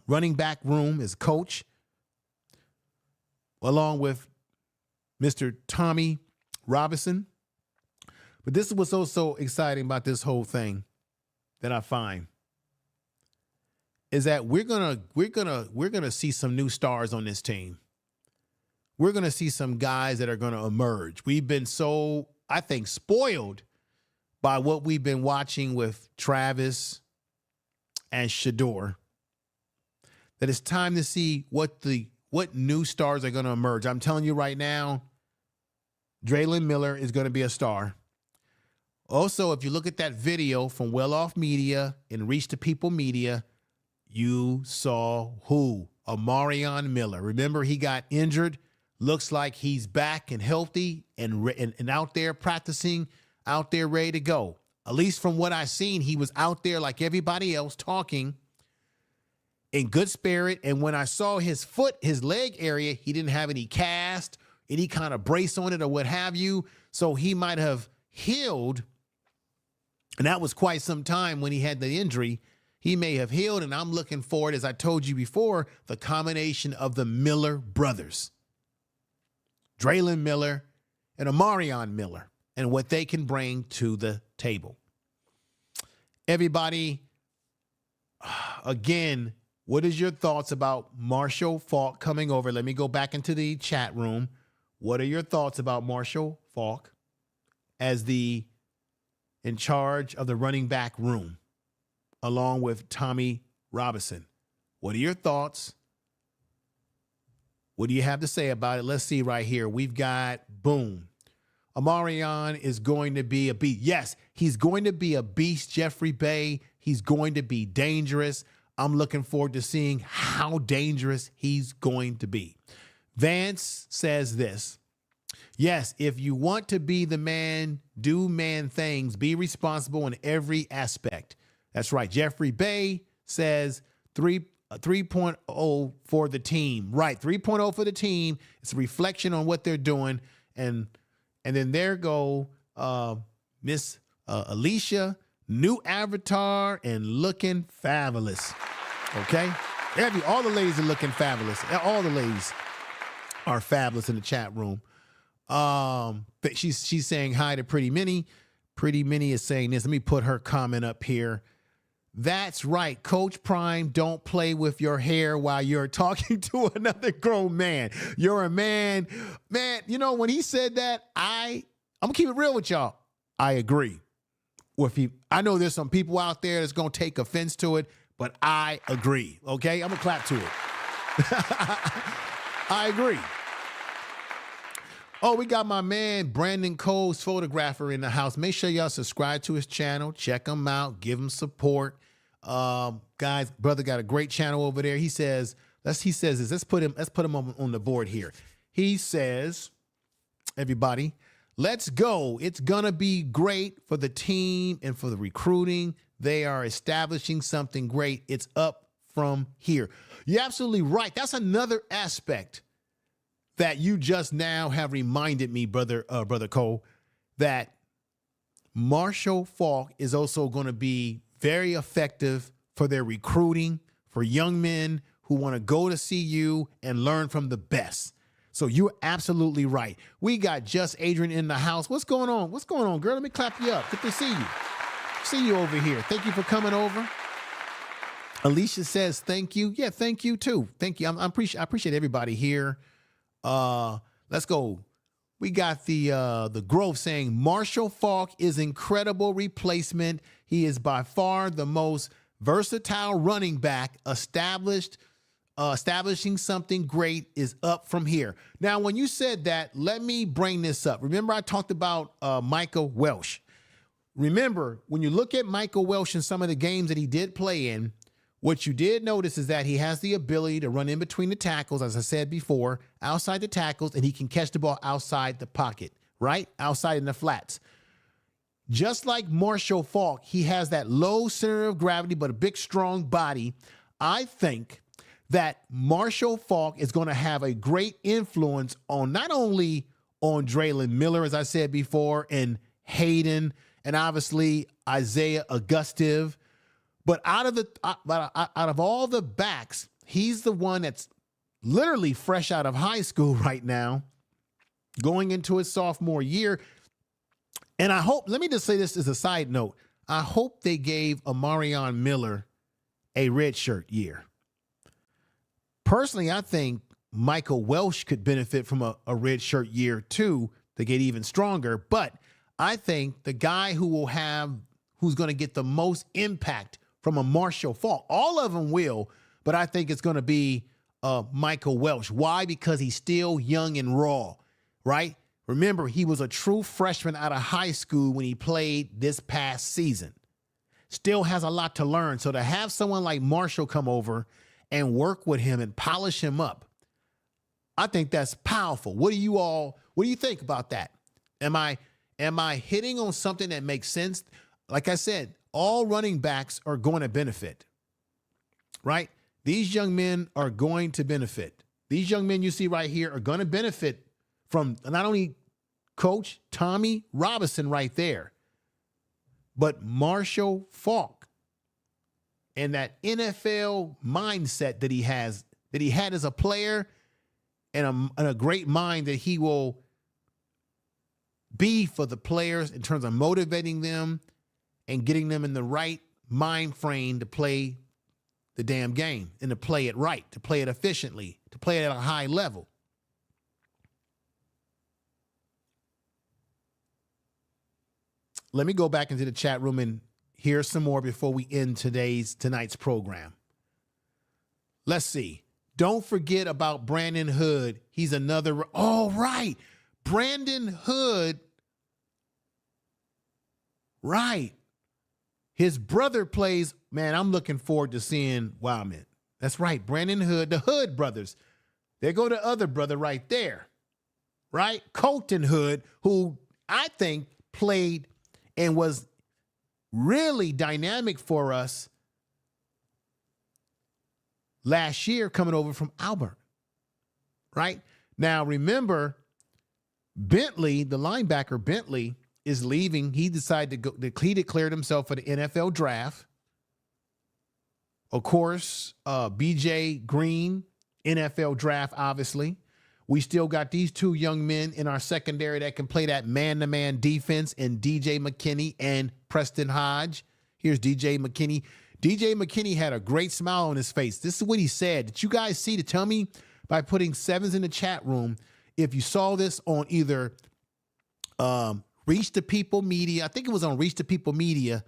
running back room as coach, along with Mr. Tommy Robinson. But this is what's so exciting about this whole thing that I find is that we're gonna see some new stars on this team. We're gonna see some guys that are gonna emerge. We've been so, I think, spoiled by what we've been watching with Travis and Shador, that it's time to see what new stars are going to emerge. I'm telling you right now, Draylon Miller is going to be a star. Also, if you look at that video from Well Off Media and Reach the People Media, you saw who? Amarion Miller. Remember, he got injured. Looks like he's back and healthy and out there practicing, out there ready to go. At least from what I've seen, he was out there like everybody else talking in good spirit. And when I saw his leg area, he didn't have any cast, any kind of brace on it or what have you. So he might have healed. And that was quite some time when he had the injury. He may have healed. And I'm looking forward, as I told you before, the combination of the Miller brothers, Draylon Miller and Amarion Miller, and what they can bring to the table. Everybody, again, what is your thoughts about Marshall Faulk coming over? Let me go back into the chat room. What are your thoughts about Marshall Faulk as the in charge of the running back room, along with Tommy Robinson. What are your thoughts? What do you have to say about it? Let's see right here. We've got, boom. Amarion is going to be a beast. Yes, he's going to be a beast, Jeffrey Bay. He's going to be dangerous. I'm looking forward to seeing how dangerous he's going to be. Vance says this. Yes, if you want to be the man, do man things. Be responsible in every aspect. That's right. Jeffrey Bay says 3.0 for the team. Right, 3.0 for the team. It's a reflection on what they're doing. And then there go Miss Alicia, new avatar and looking fabulous. Okay? All the ladies are looking fabulous. All the ladies are fabulous in the chat room. But she's saying hi to Pretty Minnie. Pretty Minnie is saying this. Let me put her comment up here. That's right, Coach Prime, don't play with your hair while you're talking to another grown man. You're a man. Man, you know, when he said that, I'm going to keep it real with y'all. I agree with you. I know there's some people out there that's going to take offense to it, but I agree, okay? I'm going to clap to it. I agree. Oh, we got my man, Brandon Cole's photographer in the house. Make sure y'all subscribe to his channel. Check him out. Give him support. Guys, brother got a great channel over there. He says this. Let's put him on the board here. He says, everybody, let's go. It's going to be great for the team and for the recruiting. They are establishing something great. It's up from here. You're absolutely right. That's another aspect that you just now have reminded me, brother Cole, that Marshall Faulk is also going to be very effective for their recruiting for young men who want to go to CU and learn from the best. So you're absolutely right. We got Just Adrian in the house. What's going on? What's going on, girl? Let me clap you up. Good to see you. See you over here. Thank you for coming over. Alicia says thank you. Yeah, thank you too. Thank you. I appreciate everybody here. Let's go. We got the Grove saying Marshall Faulk is incredible replacement. He is by far the most versatile running back. Establishing something great is up from here. Now, when you said that, let me bring this up. Remember, I talked about Michael Welsh. Remember, when you look at Michael Welsh in some of the games that he did play in, what you did notice is that he has the ability to run in between the tackles, as I said before, outside the tackles, and he can catch the ball outside the pocket, right? Outside in the flats. Just like Marshall Faulk, he has that low center of gravity, but a big, strong body. I think that Marshall Faulk is going to have a great influence on not only on Draylon Miller, as I said before, and Hayden, and obviously Isaiah Augustive, but out of all the backs, he's the one that's literally fresh out of high school right now, going into his sophomore year. And I hope, let me just say this as a side note, I hope they gave Amarion Miller a redshirt year. Personally, I think Michael Welsh could benefit from a redshirt year too to get even stronger. But I think the guy who's going to get the most impact from a Marshall Faulk, all of them will, but I think it's going to be Michael Welsh. Why? Because he's still young and raw, right? Remember, he was a true freshman out of high school when he played this past season. Still has a lot to learn. So to have someone like Marshall come over and work with him and polish him up, I think that's powerful. What do you think about that? Am I hitting on something that makes sense? Like I said, all running backs are going to benefit, right? These young men are going to benefit. These young men you see right here are going to benefit from not only Coach Tommy Robinson right there, but Marshall Faulk and that NFL mindset that he had as a player, and a great mind that he will be for the players in terms of motivating them and getting them in the right mind frame to play the damn game and to play it right, to play it efficiently, to play it at a high level. let me go back into the chat room and hear some more before we end tonight's program. Let's see. Don't forget about Brandon Hood. He's another. All right. Brandon Hood. Right. His brother plays. Man, I'm looking forward to seeing Wildman. That's right. Brandon Hood, the Hood brothers. There go the other brother right there. Right? Colton Hood, who I think played and was really dynamic for us last year coming over from Auburn. Right? Now, remember, Bentley, the linebacker Bentley, is leaving. He decided to go. He declared himself for the NFL draft. Of course, BJ Green, NFL draft, obviously. We still got these two young men in our secondary that can play that man-to-man defense in DJ McKinney and Preston Hodge. Here's DJ McKinney. DJ McKinney had a great smile on his face. This is what he said. Did you guys see? To tell me by putting sevens in the chat room if you saw this on either Reach the People Media. I think it was on Reach the People Media.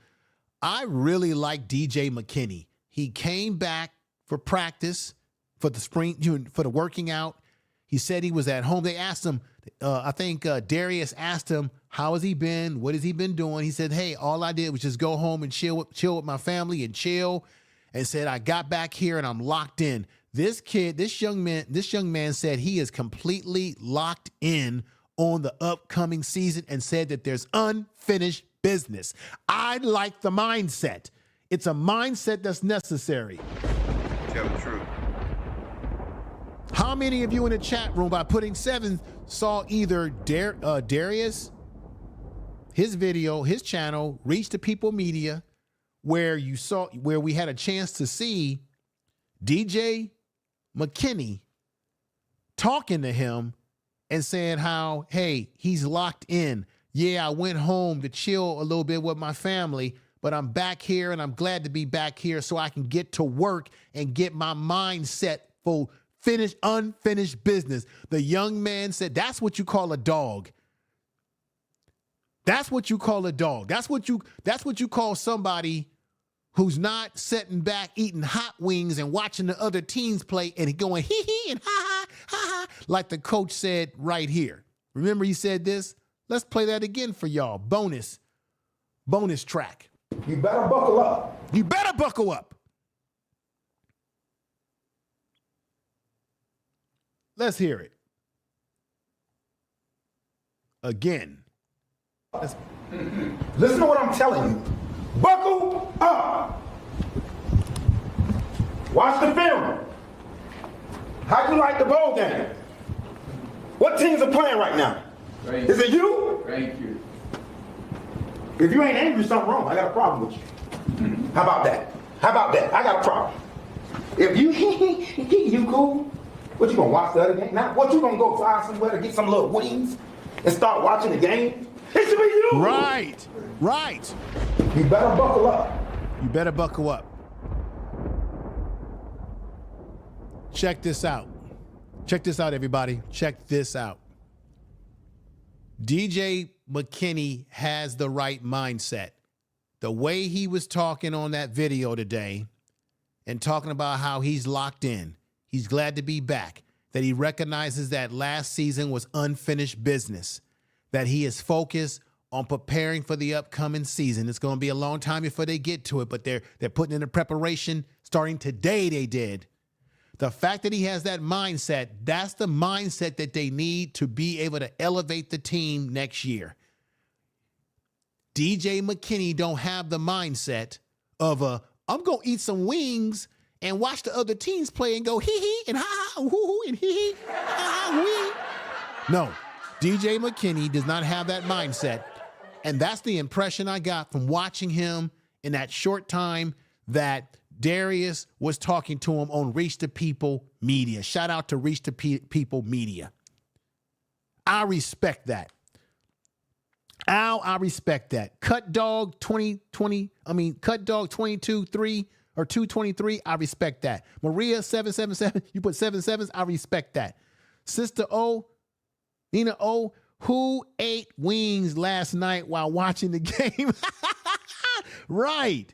I really like DJ McKinney. He came back for practice for the spring, for the working out. He said he was at home. They asked him, I think Darius asked him, how has he been? What has he been doing? He said, hey, all I did was just go home and chill with my family and chill. And said, I got back here and I'm locked in. This young man said he is completely locked in on the upcoming season and said that there's unfinished business. I like the mindset. It's a mindset that's necessary. Tell the truth. How many of you in the chat room by putting seven saw either Darius, his video, his channel, Reach the People Media, where we had a chance to see DJ McKinney talking to him and saying how, hey, he's locked in. Yeah, I went home to chill a little bit with my family, but I'm back here and I'm glad to be back here so I can get to work and get my mind set for unfinished business. The young man said, that's what you call a dog. That's what you call a dog. That's what you call somebody who's not sitting back eating hot wings and watching the other teams play and going hee hee and ha ha ha ha, like the coach said right here. Remember he said this? Let's play that again for y'all. Bonus track. You better buckle up. You better buckle up. Let's hear it. Again. Listen to what I'm telling you. Buckle up. Watch the film. How do you like the bowl game? What teams are playing right now? Is it you? Thank you. If you ain't angry, something wrong. I got a problem with you. How about that? I got a problem. If you cool, what you gonna watch the other game? Now, what you gonna go find somewhere to get some little wings and start watching the game? It should be you. Right. You better buckle up. You better buckle up. Check this out. Check this out, everybody. Check this out. DJ McKinney has the right mindset. The way he was talking on that video today and talking about how he's locked in, he's glad to be back, that he recognizes that last season was unfinished business, that he is focused on preparing for the upcoming season. It's going to be a long time before they get to it, but they're putting in the preparation starting today. They did. The fact that he has that mindset, that's the mindset that they need to be able to elevate the team next year. DJ McKinney don't have the mindset of I'm going to eat some wings and watch the other teams play and go hee hee and ha ha hoo hoo and hee hee ha ha wee. No, DJ McKinney does not have that mindset. And that's the impression I got from watching him in that short time that Darius was talking to him on Reach the People Media. Shout out to Reach the People Media. I respect that. Al, I respect that. Cut Dog 22-3 or 223, I respect that. Maria 777, you put 7 sevens, I respect that. Sister O, Nina O, Who ate wings last night while watching the game? Right.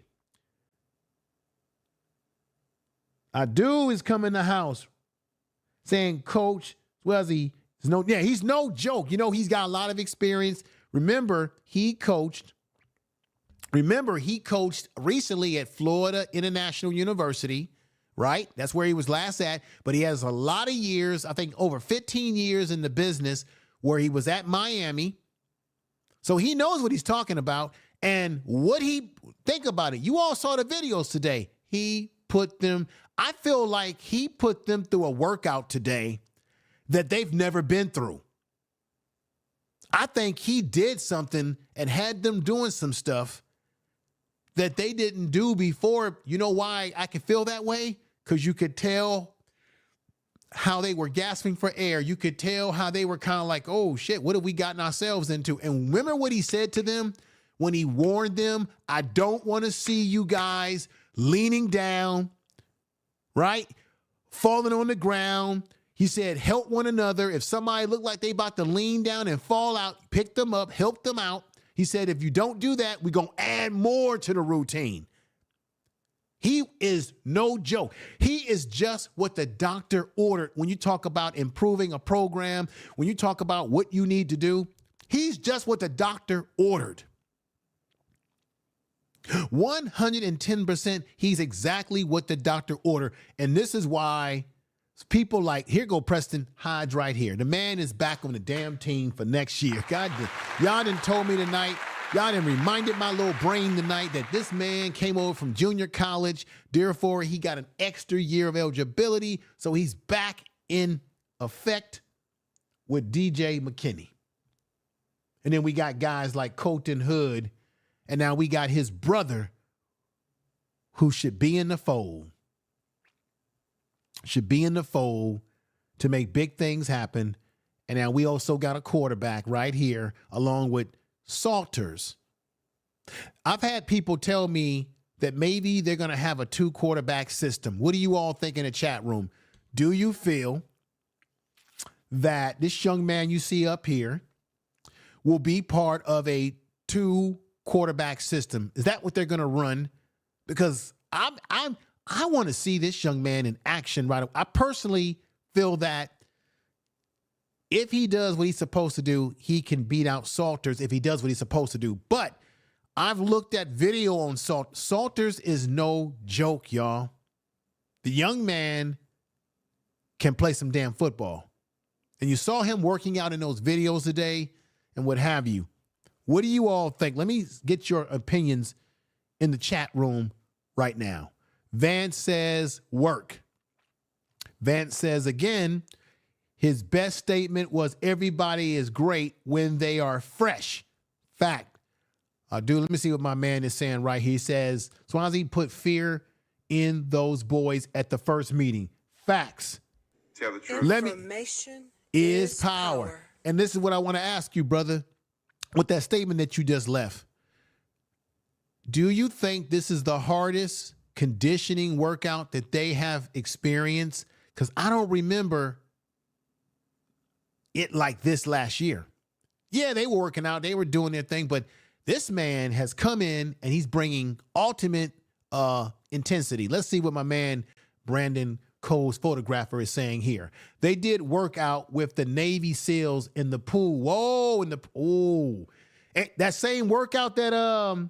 Adu is coming in the house saying, Coach Swezzy, he's no joke. You know, he's got a lot of experience. Remember, he coached recently at Florida International University, right? That's where he was last at. But he has a lot of years, I think over 15 years in the business, where he was at Miami. So he knows what he's talking about. And think about it. You all saw the videos today. I feel like he put them through a workout today that they've never been through. I think he did something and had them doing some stuff that they didn't do before. You know why I could feel that way? Because you could tell how they were gasping for air. You could tell how they were kind of like, oh, shit, what have we gotten ourselves into? And remember what he said to them when he warned them? I don't want to see you guys leaning down, right? Falling on the ground. He said, help one another. If somebody looked like they about to lean down and fall out, pick them up, help them out. He said, if you don't do that, we're going to add more to the routine. He is no joke. He is just what the doctor ordered. When you talk about improving a program, when you talk about what you need to do, he's just what the doctor ordered. 110%, he's exactly what the doctor ordered. And this is why people like, here go Preston Hodge right here. The man is back on the damn team for next year. God, y'all done told me tonight, y'all done reminded my little brain tonight that this man came over from junior college. Therefore, he got an extra year of eligibility. So he's back in effect with DJ McKinney. And then we got guys like Colton Hood. And now we got his brother who should be in the fold. Should be in the fold to make big things happen. And now we also got a quarterback right here along with Salters. I've had people tell me that maybe they're going to have a 2-quarterback system. What do you all think in the chat room? Do you feel that this young man you see up here will be part of a 2-quarterback system? Is that what they're going to run? Because I want to see this young man in action right away. I personally feel that if he does what he's supposed to do, he can beat out Salters if he does what he's supposed to do. But I've looked at video on Salters is no joke, y'all. The young man can play some damn football. And you saw him working out in those videos today and what have you. What do you all think? Let me get your opinions in the chat room right now. Vance says work. Vance says again, his best statement was everybody is great when they are fresh. Fact. Let me see what my man is saying right here. He says, Swansea put fear in those boys at the first meeting. Facts. Tell the truth. Information is power. And this is what I want to ask you, brother, with that statement that you just left. Do you think this is the hardest conditioning workout that they have experienced? Because I don't remember it like this last year. Yeah, they were working out. They were doing their thing. But this man has come in and he's bringing ultimate intensity. Let's see what my man Brandon Cole's photographer is saying here. They did work out with the Navy SEALs in the pool. Whoa, and that same workout that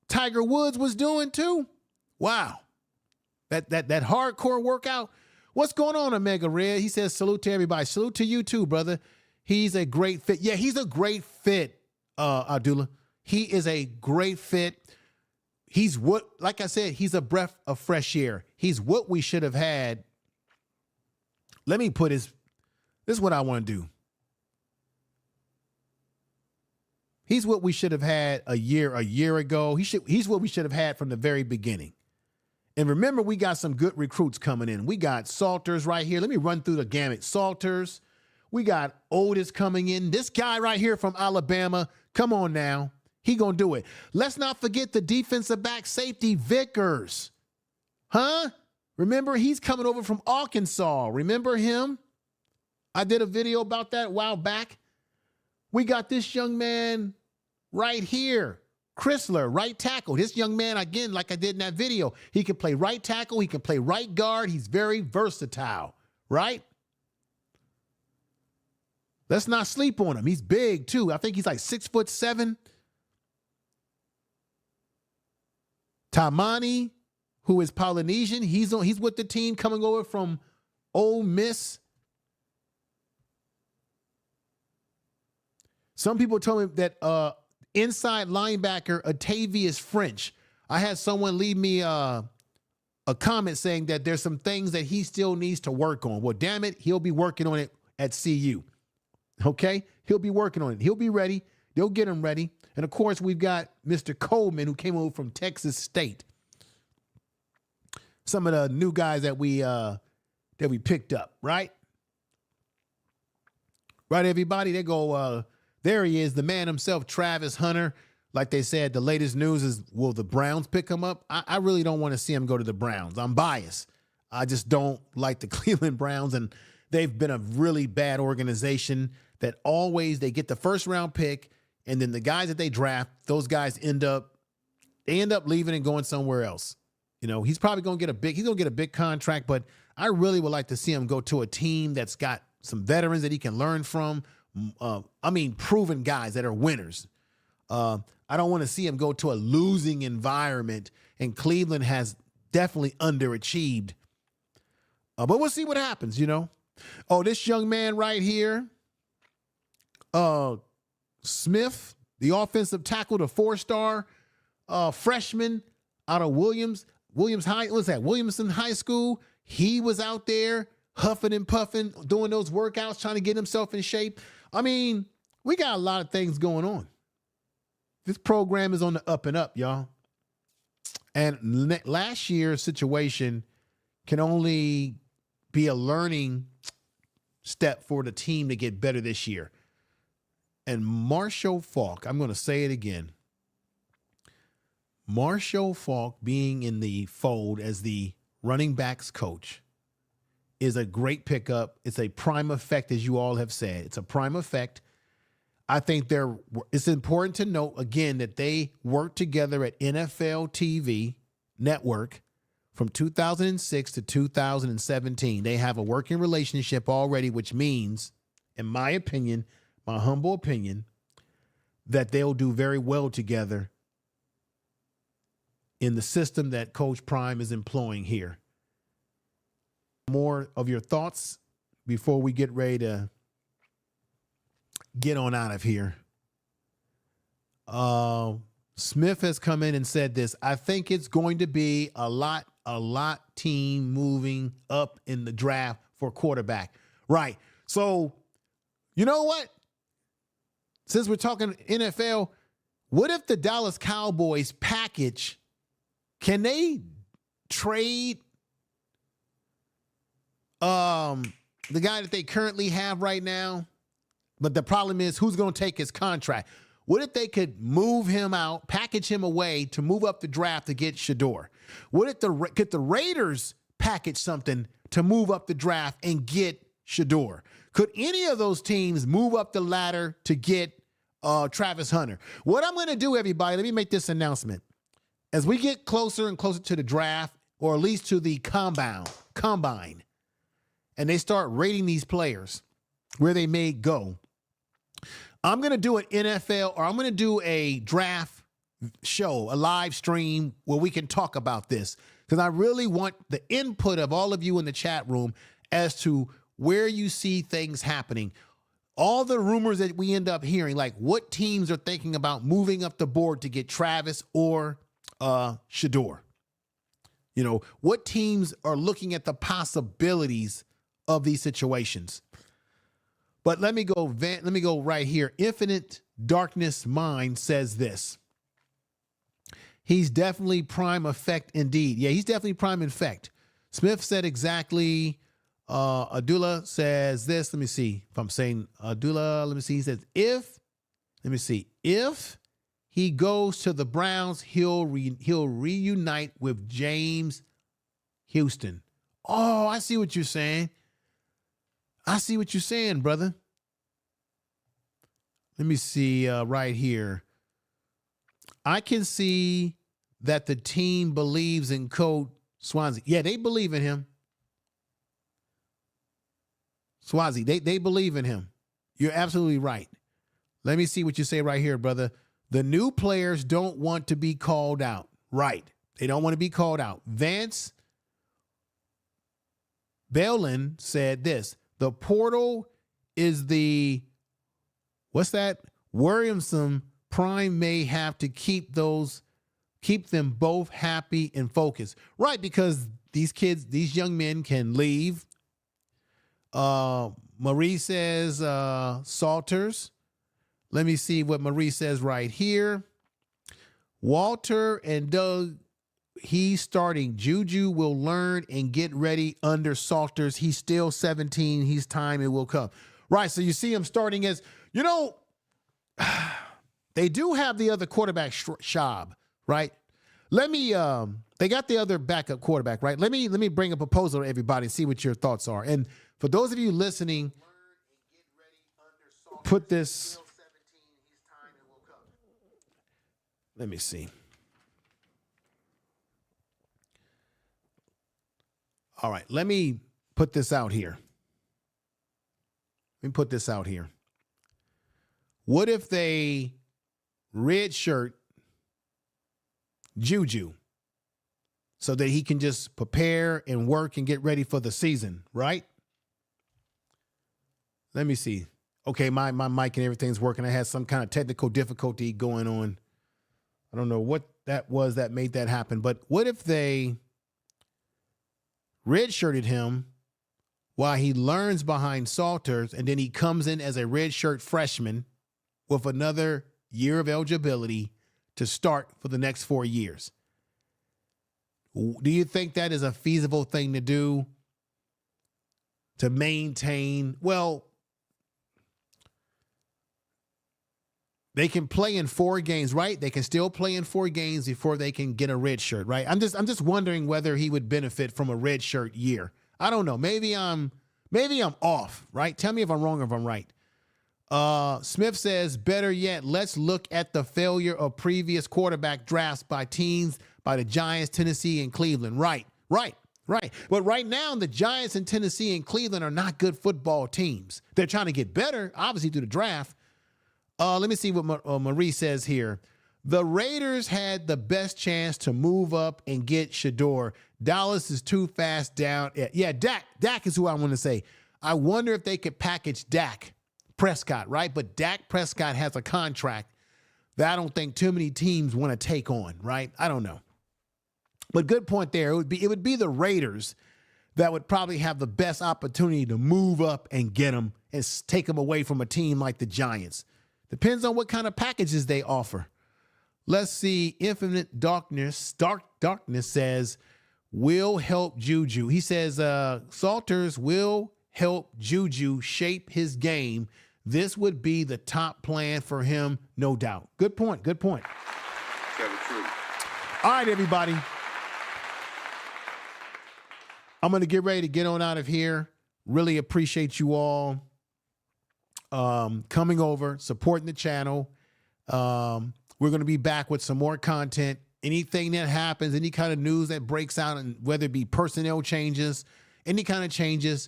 Tiger Woods was doing too. Wow. That hardcore workout. What's going on, Omega Red? He says, salute to everybody. Salute to you too, brother. He's a great fit. Yeah, he's a great fit, Abdullah. He is a great fit. He's what, like I said, he's a breath of fresh air. He's what we should have had. Let me put this is what I want to do. He's what we should have had a year ago. He's what we should have had from the very beginning. And remember, we got some good recruits coming in. We got Salters right here. Let me run through the gamut. Salters. We got Otis coming in. This guy right here from Alabama. Come on now. He gonna do it. Let's not forget the defensive back safety, Vickers. Huh? Remember, he's coming over from Arkansas. Remember him? I did a video about that a while back. We got this young man right here, Chrysler, right tackle. This young man, again, like I did in that video, he can play right tackle. He can play right guard. He's very versatile, right? Let's not sleep on him. He's big, too. I think he's like 6'7". Tamani, who is Polynesian, he's with the team coming over from Ole Miss. Some people told me that inside linebacker Atavius French. I had someone leave me a comment saying that there's some things that he still needs to work on. Well, damn it, he'll be working on it at CU. Okay? He'll be working on it. He'll be ready. They'll get him ready. And, of course, we've got Mr. Coleman, who came over from Texas State. Some of the new guys that we picked up, right? Right, everybody? They go, there he is, the man himself, Travis Hunter. Like they said, the latest news is, will the Browns pick him up? I really don't want to see him go to the Browns. I'm biased. I just don't like the Cleveland Browns, and they've been a really bad organization that always they get the first round pick, and then the guys that they draft, those guys end up leaving and going somewhere else. You know, he's probably going to get a big contract, but I really would like to see him go to a team that's got some veterans that he can learn from. Proven guys that are winners. I don't want to see him go to a losing environment, and Cleveland has definitely underachieved. But we'll see what happens, you know. Oh, this young man right here, Smith, the offensive tackle, the 4-star freshman out of Williamson High School. He was out there huffing and puffing, doing those workouts, trying to get himself in shape. I mean, we got a lot of things going on. This program is on the up and up, y'all. And last year's situation can only be a learning step for the team to get better this year. And Marshall Faulk, I'm going to say it again. Marshall Faulk being in the fold as the running backs coach is a great pickup. It's a prime effect, as you all have said. It's a prime effect. I think it's important to note, again, that they worked together at NFL TV Network from 2006 to 2017. They have a working relationship already, which means, in my opinion, my humble opinion, that they'll do very well together in the system that Coach Prime is employing here. More of your thoughts before we get ready to get on out of here. Smith has come in and said this. I think it's going to be a lot team moving up in the draft for quarterback. Right. So, you know what? Since we're talking NFL, what if the Dallas Cowboys package, can they trade the guy that they currently have right now? But the problem is, who's going to take his contract? What if they could move him out, package him away to move up the draft to get Shador? What if could the Raiders package something to move up the draft and get Shador? Could any of those teams move up the ladder to get Travis Hunter? What I'm going to do, everybody, let me make this announcement. As we get closer and closer to the draft, or at least to the combine, and they start rating these players where they may go, I'm going to do an NFL, or I'm going to do a draft show, a live stream where we can talk about this, because I really want the input of all of you in the chat room as to where you see things happening. All the rumors that we end up hearing, like what teams are thinking about moving up the board to get Travis or Shador. You know, what teams are looking at the possibilities of these situations. But let me go right here. Infinite Darkness Mind says this. He's definitely prime effect indeed. Yeah, he's definitely prime effect. Smith said exactly. Adula says this. Let me see if I'm saying Adula. Let me see. He says if he goes to the Browns, he'll reunite with James Houston. Oh, I see what you're saying. I see what you're saying, brother. Let me see right here. I can see that the team believes in Coach Swansea. Yeah, they believe in him. Swansea, they believe in him. You're absolutely right. Let me see what you say right here, brother. The new players don't want to be called out. Right. They don't want to be called out. Vance Belin said this. The portal is the, what's that? Worrisome. Prime may have to keep them both happy and focused. Right, because these young men can leave. Marie says Salters. Let me see what Marie says right here. Walter and Doug, he's starting. Juju will learn and get ready under Salters. He's still 17. He's time. It will come. Right, so you see him starting as, they do have the other quarterback, Schaub, right? Let me, they got the other backup quarterback, right? Let me bring a proposal to everybody and see what your thoughts are. And for those of you listening, put this, let me see. All right, let me put this out here. What if they redshirt Juju so that he can just prepare and work and get ready for the season, right? Let me see. Okay, my mic and everything's working. I had some kind of technical difficulty going on. I don't know what that was that made that happen, but what if they redshirted him while he learns behind Salters and then he comes in as a redshirt freshman with another year of eligibility to start for the next 4 years? Do you think that is a feasible thing to do to maintain? Well, they can play in 4 games, right? They can still play in 4 games before they can get a red shirt, right? I'm just wondering whether he would benefit from a red shirt year. I don't know. Maybe I'm off, right? Tell me if I'm wrong or if I'm right. Smith says, better yet, let's look at the failure of previous quarterback drafts by teams by the Giants, Tennessee, and Cleveland. Right. But right now, the Giants and Tennessee and Cleveland are not good football teams. They're trying to get better, obviously, through the draft. Let me see what Marie says here. The Raiders had the best chance to move up and get Shador. Dallas is too fast down. Yeah, Dak is who I want to say. I wonder if they could package Dak Prescott, right? But Dak Prescott has a contract that I don't think too many teams want to take on, right? I don't know. But good point there. It would be the Raiders that would probably have the best opportunity to move up and get them and take them away from a team like the Giants. Depends on what kind of packages they offer. Let's see. Infinite Darkness says, will help Juju. He says, Salters will help Juju shape his game. This would be the top plan for him, no doubt. Good point. Tell the truth. All right, everybody. I'm going to get ready to get on out of here. Really appreciate you all coming over, supporting the channel. We're going to be back with some more content. Anything that happens, any kind of news that breaks out, and whether it be personnel changes, any kind of changes,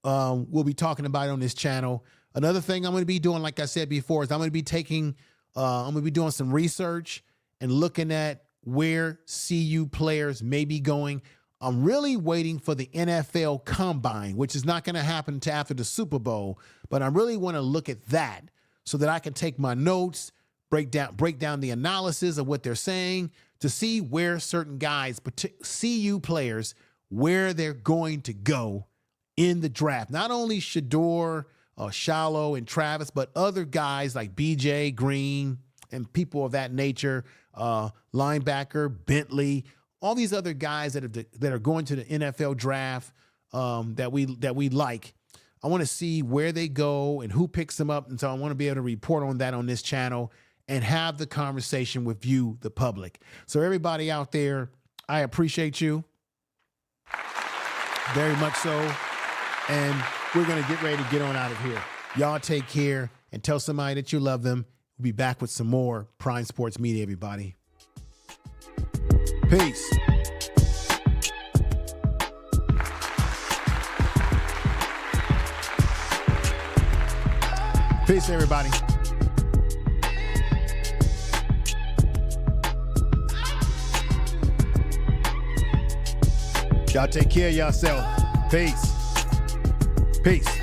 we'll be talking about it on this channel. Another thing I'm going to be doing, like I said before, is I'm going to be doing some research and looking at where CU players may be going. I'm really waiting for the NFL Combine, which is not going to happen until after the Super Bowl, but I really want to look at that so that I can take my notes, break down the analysis of what they're saying to see where certain guys, CU players, where they're going to go in the draft. Not only Shador, Shallow, and Travis, but other guys like BJ Green and people of that nature, linebacker, Bentley, all these other guys that are going to the NFL draft that we like. I want to see where they go and who picks them up. And so I want to be able to report on that on this channel and have the conversation with you, the public. So everybody out there, I appreciate you very much so. And we're going to get ready to get on out of here. Y'all take care. and tell somebody that you love them. We'll be back with some more Prime Sports Media, everybody. Peace. Peace, everybody. Y'all take care of yourself. Peace. Peace.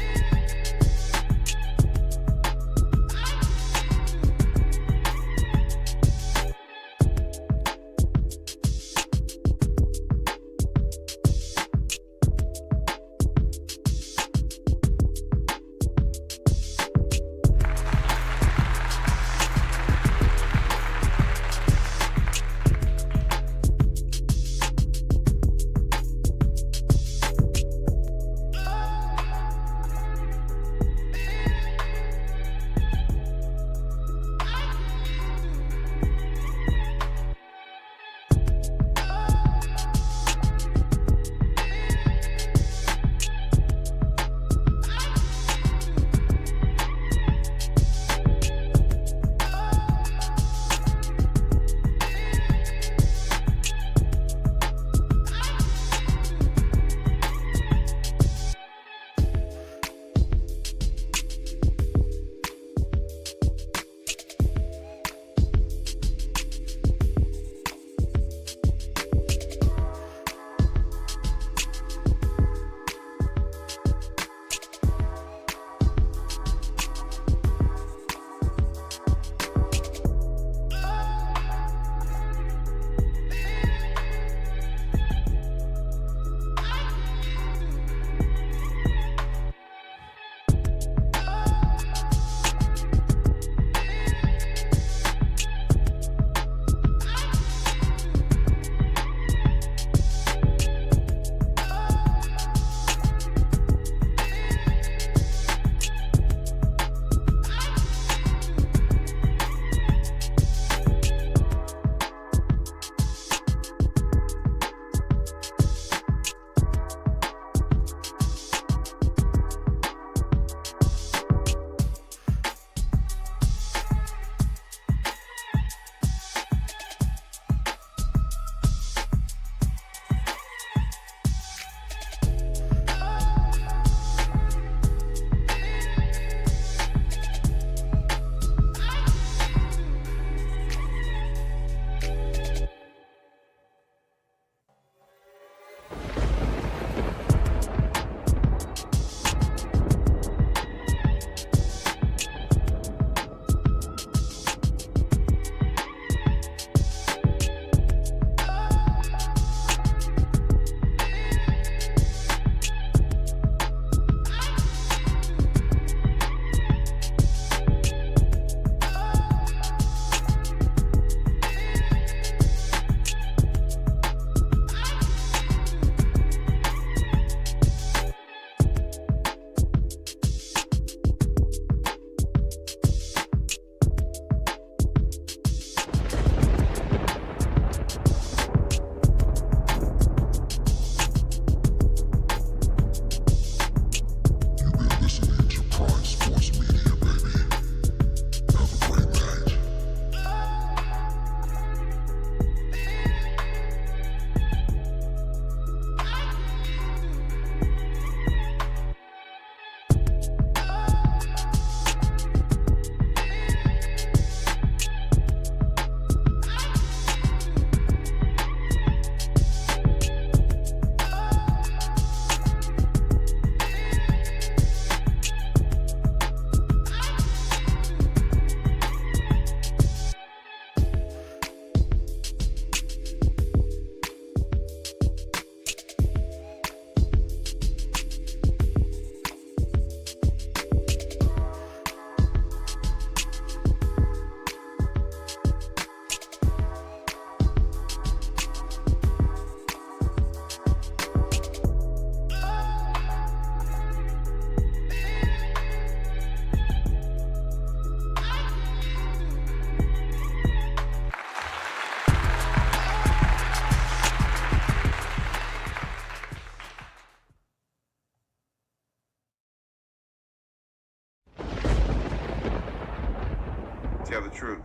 Tell the truth.